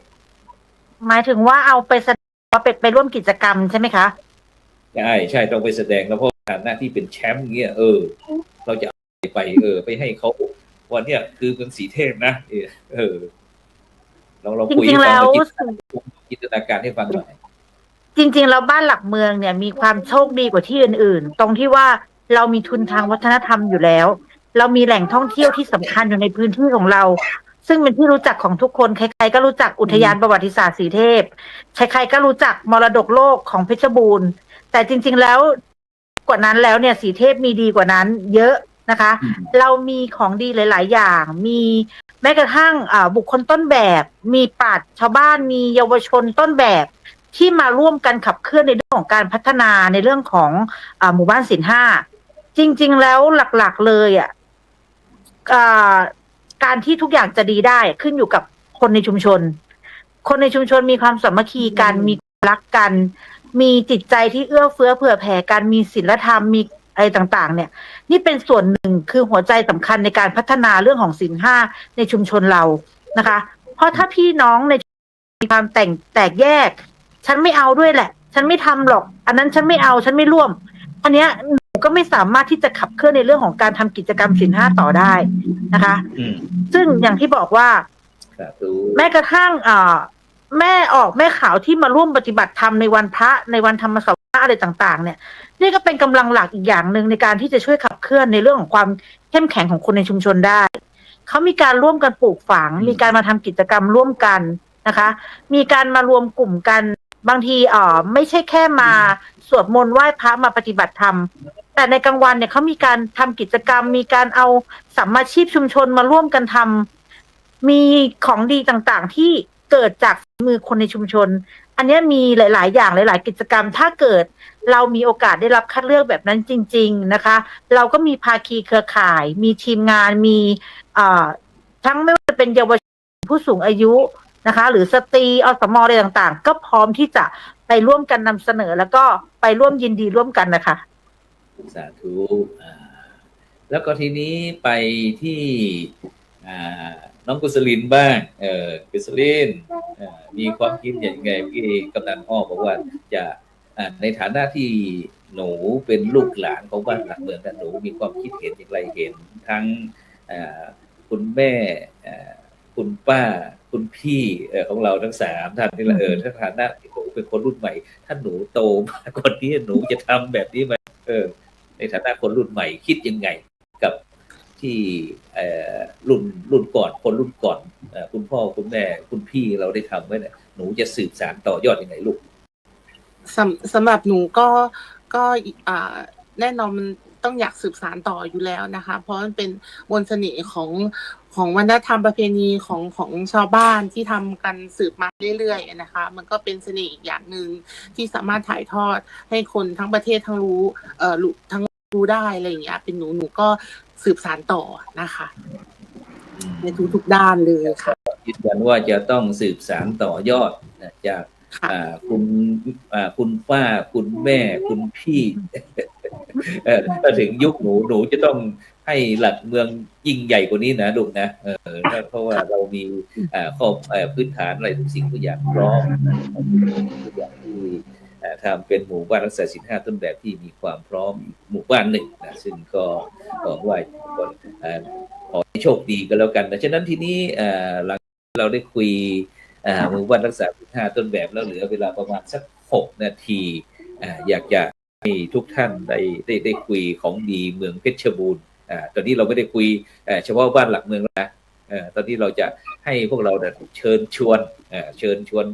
[SPEAKER 5] หมายถึงว่าเอาไปแสดงว่าไปร่วมกิจกรรมใช่ไหมคะ
[SPEAKER 4] ใช่ต้องไปแสดงแล้วเพราะหน้าที่เป็นแชมป์เงี้ยเราจะไปให้เขาวันเนี้ยคือเมืองสีเทพนะเราคุยกันจินตนาการให้ฟังหน่อย
[SPEAKER 5] จริงๆแล้วบ้านหลักเมืองเนี่ยมีความโชคดีกว่าที่อื่นๆตรงที่ว่าเรามีทุนทางวัฒนธรรมอยู่แล้วเรามีแหล่งท่องเที่ยวที่สำคัญอยู่ในพื้นที่ของเราซึ่งเป็นที่รู้จักของทุกคนใครๆก็รู้จักอุทยานประวัติศาสตร์สีเทพใครๆก็รู้จักมรดกโลกของเพชรบูรณ์แต่จริงๆแล้วกว่านั้นแล้วเนี่ยสีเทพมีดีกว่านั้นเยอะนะคะเรามีของดีหลายๆอย่างมีแม้กระทั่งบุคคลต้นแบบมีปราชญ์ชาวบ้านมีเยาวชนต้นแบบที่มาร่วมกันขับเคลื่อนในเรื่องของการพัฒนาในเรื่องของหมู่บ้านศีล 5จริงๆแล้วหลักๆเลยการที่ทุกอย่างจะดีได้ขึ้นอยู่กับคนในชุมชนคนในชุมชนมีความสามัคคีกันมีรักกันมีจิตใจที่เอื้อเฟื้อเผื่อแผ่กันมีศีลธรรมมีอะไรต่างๆเนี่ยนี่เป็นส่วนหนึ่งคือหัวใจสำคัญในการพัฒนาเรื่องของศีล 5ในชุมชนเรานะคะเพราะถ้าพี่น้องในมีความแตกแยกฉันไม่เอาด้วยแหละฉันไม่ทำหรอกอันนั้นฉันไม่เอาฉันไม่ร่วมอันเนี้ยหนูก็ไม่สามารถที่จะขับเคลื่อนในเรื่องของการทำกิจกรรมศีล 5ต่อได้นะคะซึ่งอย่างที่บอกว่าแม้กระทั่งแม่ขาวที่มาร่วมปฏิบัติธรรมในวันพระในวันธรรมสวดอะไรต่างๆเนี่ยนี่ก็เป็นกำลังหลักอีกอย่างหนึ่งในการที่จะช่วยขับเคลื่อนในเรื่องของความเข้มแข็งของคนในชุมชนได้เขามีการร่วมกันปลูกฝังมีการมาทำกิจกรรมร่วมกันนะคะมีการมารวมกลุ่มกันบางทีไม่ใช่แค่มาสวดมนต์ไหว้พระมาปฏิบัติธรรม แต่ในกลางวันเนี่ยเขามีการทำกิจกรรม มีการเอาสัมมาชีพชุมชนมาร่วมกันทำมีของดีต่างๆที่เกิดจากฝีมือคนในชุมชน อันนี้มีหลายๆอย่างหลายๆกิจกรรมถ้าเกิดเรามีโอกาสได้รับคัดเลือกแบบนั้นจริงๆนะคะเราก็มีภาคีเครือข่าย มีทีมงานมีทั้งไม่ว่าจะเป็นเยาวชนผู้สูงอายุนะคะหรือสตรีอสมอะไรต่างๆก็พร้อมที่จะไปร่วมกันนำเสนอแล้วก็ไปร่วมยินดีร่วมกันนะคะ
[SPEAKER 4] สาธุแล้วก็ทีนี้ไปที่น้องกุศลินบ้างกุศลินมีความคิดอย่างไงพี่กำนันอ้อบอกว่าจะในฐานะที่หนูเป็นลูกหลานของบ้านหลักเมืองหนูมีความคิดเห็นอย่างไรเห็นทั้งคุณแม่คุณป้าคุณพี่ของเราทั้ง3ท่านนี่แหละถ้าฐานะที่หนูเป็นคนรุ่นใหม่ถ้าหนูโตมากกว่านี้หนูจะทำแบบนี้ไหมในฐานะคนรุ่นใหม่คิดยังไงกับที่รุ่นก่อนคนรุ่นก่อนคุณพ่อคุณแม่คุณพี่เราได้ทำไว้เนี่ยหนูจะสืบสานต่อยอดยังไงลูก
[SPEAKER 6] สำหรับหนูก็แน่นอนมันต้องอยากสืบสานต่ออยู่แล้วนะคะเพราะมันเป็นมนต์เสน่ห์ของวัฒนธรรมประเพณีของชาวบ้านที่ทำกันสืบมาเรื่อยๆนะคะมันก็เป็นเสน่ห์อีกอย่างหนึ่งที่สามารถถ่ายทอดให้คนทั้งประเทศทั้งรู้ได้อะไรอย่างเงี้ยเป็นหนูก็สืบสานต่อนะคะในทุกด้านเลยค่ะ
[SPEAKER 4] ยืนยันว่าจะต้องสืบสานต่อยอดจากคุณป้าคุณแม่คุณพี่ถ้าถึงยุคหนูจะต้องให้หลักเมืองยิ่งใหญ่กว่านี้นะลูกนะเพราะว่าเรามีข้อพื้นฐานอะไรทุกสิ่งทุกอย่างพร้อมทุกอย่างที่ทำเป็นหมู่บ้านรักษาศีล 5ต้นแบบที่มีความพร้อมหมู่บ้านหนึ่งนะซึ่งก็บอกว่าขอให้โชคดีกันแล้วกันนะฉะนั้นทีนี้หลังเราได้คุยหมู่บ้านรักษาศีล 5ต้นแบบแล้วเหลือเวลาประมาณสัก6นาทีอยากจะให้ทุกท่านได้คุยของดีเมืองเพชรบูรณ์ตอนนี้เราไม่ได้คุยเฉพาะบ้านหลักเมืองแล้วนะตอนนี้เราจะให้พวกเราเชิญชวน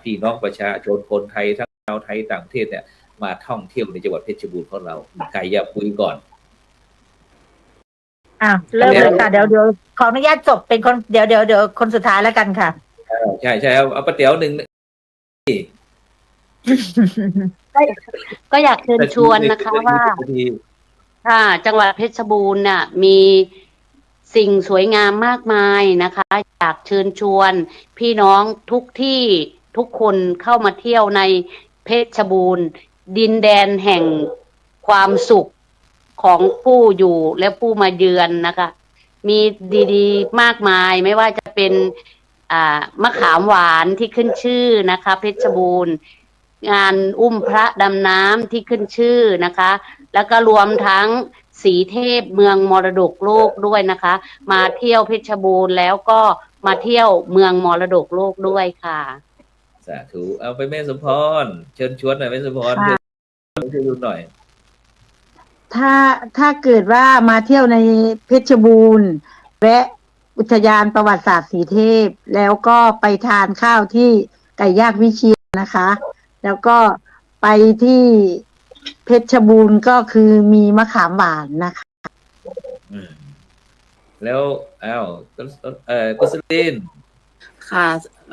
[SPEAKER 4] พี่น้องประชาชนคนไทยทั้งชาวไทยต่างประเทศเนี่ยมาท่องเที่ยวในจังหวัดเพชรบูรณ์ของเราใครอยากคุยก่อน
[SPEAKER 5] เริ่มเลยค่ะเดี๋ยวขออนุญาตจบเป็นคนเดี๋ยวคนสุดท้ายแล้วกันค่ะ
[SPEAKER 4] ใช่เอาป้าเตี๋ยวหนึ่ง
[SPEAKER 9] ก็อยากเชิญชวนนะคะว่าจังหวัดเพชรบูรณ์น่ะมีสิ่งสวยงามมากมายนะคะอยากเชิญชวนพี่น้องทุกที่ทุกคนเข้ามาเที่ยวในเพชรบูรณ์ดินแดนแห่งความสุขของผู้อยู่และผู้มาเยือนนะคะมีดีๆมากมายไม่ว่าจะเป็นมะขามหวานที่ขึ้นชื่อนะคะเพชรบูรณ์งานอุ้มพระดำน้ำที่ขึ้นชื่อนะคะแล้วก็รวมทั้งสีเทพเมืองมรดกโลกด้วยนะคะมาเที่ยวเพชรบูรณ์แล้วก็มาเที่ยวเมืองมรดกโลกด้วยค่ะ
[SPEAKER 4] สาธุเอาไปแม่สมพรเชิญชวนหน่อยแม่สมพรเชิญชวนหน่อย
[SPEAKER 8] ถ้าเกิดว่ามาเที่ยวในเพชรบูรณ์แวะอุทยานประวัติศาสตร์สีเทพแล้วก็ไปทานข้าวที่ไก่ย่างวิเชียรนะคะแล้วก็ไปที่เพชรบูรณ์ก็คือมีมะขามหวานนะคะ
[SPEAKER 4] แล้วกุศลิน
[SPEAKER 6] ค่ะ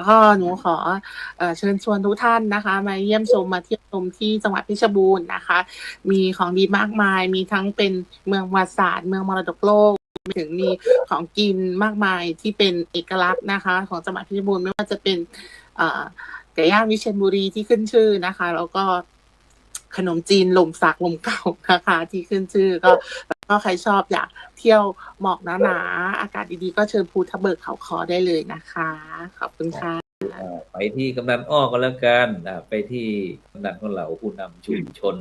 [SPEAKER 6] ก็หนูขอเชิญชวนทุกท่านนะคะมาเยี่ยมชมมาเที่ยวชมที่จังหวัดเพชรบูรณ์นะคะมีของดีมากมายมีทั้งเป็นเมืองประวัติศาสตร์เมืองมรดกโลกถึงมีของกินมากมายที่เป็นเอกลักษณ์นะคะของจังหวัดเพชรบูรณ์ไม่ว่าจะเป็นไก่ย่างวิเชียรบุรีที่ขึ้นชื่อนะคะแล้วก็ขนมจีนลมสักลมเก่านะคะที่ขึ้นชื่อก็ใครชอบอยากเที่ยวหมอกหนาๆอากาศดีๆก็เชิญภูทับเบิกเขาคอได้เลยนะคะขอบคุณค่ะ
[SPEAKER 4] ไปที่กำนันอ้อก็แล้วกันไปที่กำนันของเราผู้นำชุมชน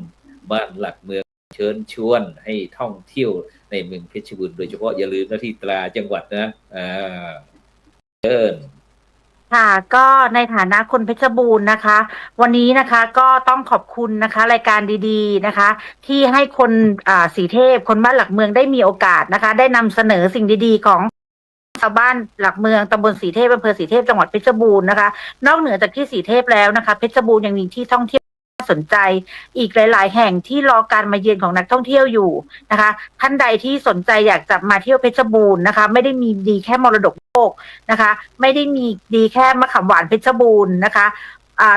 [SPEAKER 4] บ้านหลักเมืองเชิญชวนให้ท่องเที่ยวในเมืองเพชรบูรณ์โดยเฉพาะอย่าลืมนะที่ตราจังหวัดนะเชิญ
[SPEAKER 5] ค่ะก็ในฐานะคนเพชรบูรณ์นะคะวันนี้นะคะก็ต้องขอบคุณนะคะรายการดีๆนะคะที่ให้คนสีเทพคนบ้านหลักเมืองได้มีโอกาสนะคะได้นำเสนอสิ่งดีๆของชาวบ้านหลักเมืองตำบลสีเทพอำเภอสีเทพจังหวัดเพชรบูรณ์นะคะนอกเหนือจากที่สีเทพแล้วนะคะเพชรบูรณ์ยังมีที่ท่องเที่ยว สนใจอีกหลายๆแห่งที่รอการมาเยือนของนักท่องเที่ยวอยู่นะคะท่านใดที่สนใจอยากจะมาเที่ยวเพชรบูรณ์นะคะไม่ได้มีดีแค่มรดกโลกนะคะไม่ได้มีดีแค่มะขามหวานเพชรบูรณ์นะคะ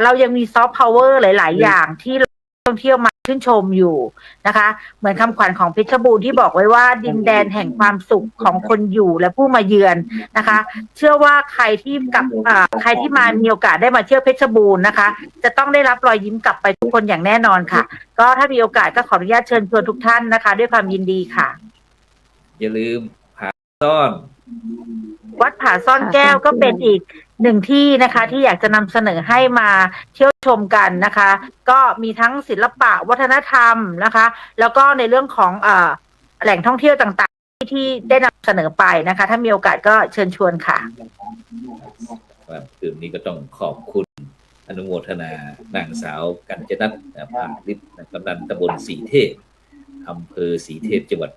[SPEAKER 5] เรายังมีซอฟต์พาวเวอร์หลายๆอย่างที่ท่องเที่ยวมาชื่นชมอยู่นะคะเหมือนคำขวัญของเพชรบูรณ์ที่บอกไว้ว่าดินแดนแห่งความสุขของคนอยู่และผู้มาเยือนนะคะเชื่อว่าใครที่มามีโอกาสได้มาเที่ยวเพชรบูรณ์นะคะจะต้องได้รับรอยยิ้มกลับไปทุกคนอย่างแน่นอนค่ะก็ถ้ามีโอกาสก็ขออนุญาตเชิญชวนทุกท่านนะคะด้วยความยินดีค่ะ
[SPEAKER 4] อย่าลืมผาซ่อน
[SPEAKER 5] วัดผาซ่อนแก้วก็เป็นอีกหนึ่งที่นะคะที่อยากจะนำเสนอให้มาเที่ยวชมกันนะคะก็มีทั้งศิลปะวัฒนธรรมนะคะแล้วก็ในเรื่องของแหล่งท่องเที่ยวต่างๆที่ได้นำเสนอไปนะคะถ้ามีโอกาสก็เชิญชวนค่ะ
[SPEAKER 4] คืนนี้ก็ต้องขอบคุณอนุโมทนานางสาวกัญจนัทภาฤทธิ์กำนันตำบลสีเทพอำเภอสีเทพจังหวัด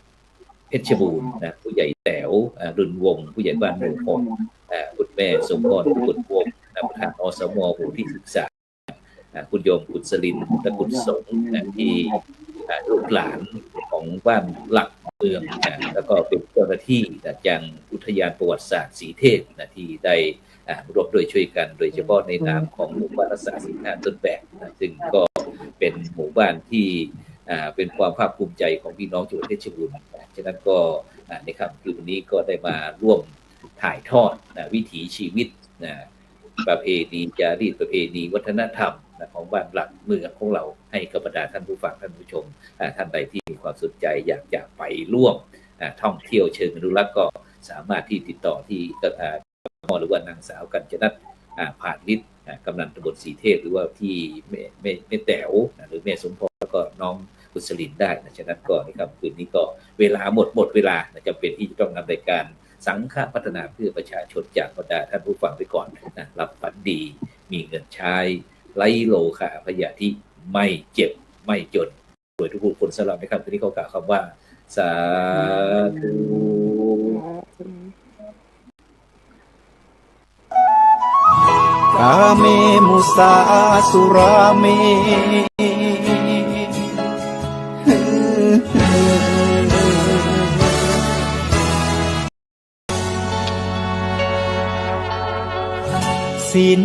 [SPEAKER 4] เพชรบูรณ์นะผู้ใหญ่แต๋วรุ่นวงผู้ใหญ่บ้านหมู่6คุณแม่สมพรบุตรวงศ์ประธานอสม.หมู่ที่13คุณโยมคุณสลินและคุณสงฆ์ที่ลูกหลานของบ้านหลักเมืองแล้วก็เป็นเจ้าหน้าที่จากอุทยานประวัติศาสตร์สีเทพที่ได้ร่วมด้วยช่วยกันโดยเฉพาะในนามของหมู่บ้านรักษาศีล5ต้นแบบซึ่งก็เป็นหมู่บ้านที่เป็นความภาคภูมิใจของพี่น้องจังหวัดเพชรบูรณ์ฉะนั้นก็ในค่ำคืนนี้ก็ได้มาร่วมถ่ายทอดวิถีชีวิตประเพณีจารีตประเพณีวัฒนธรรมของบ้านหลักเมืองของเราให้กับบรรดาท่านผู้ฟังท่านผู้ชมท่านใดที่มีความสนใจอยากจะไปร่วมท่องเที่ยวเชิงอนุรักษ์ก็สามารถที่ติดต่อที่หรือว่านางสาวกัญจนัทภาฤทธิ์กำนันตำบลสีเทพหรือว่าที่แม่แต๋วหรือแม่สมพรแล้วก็น้องกุศลินได้ฉะนั้นก็ในค่ำคืนนี้ก็เวลาหมดเวลาจำเป็นที่จะต้องนำรายการสังฆพัฒนาเพื่อประชาชนจากบรรดาท่านผู้ฟังไปก่อนรับฝันดีมีเงินใช้ไร้โลคาพยาธิไม่เจ็บไม่จนโดยทุกคนสำหรับในค่ำคืนนี้เขากล่าวคำว่าสาธุ
[SPEAKER 1] กาเมมุสาสุราเมศีล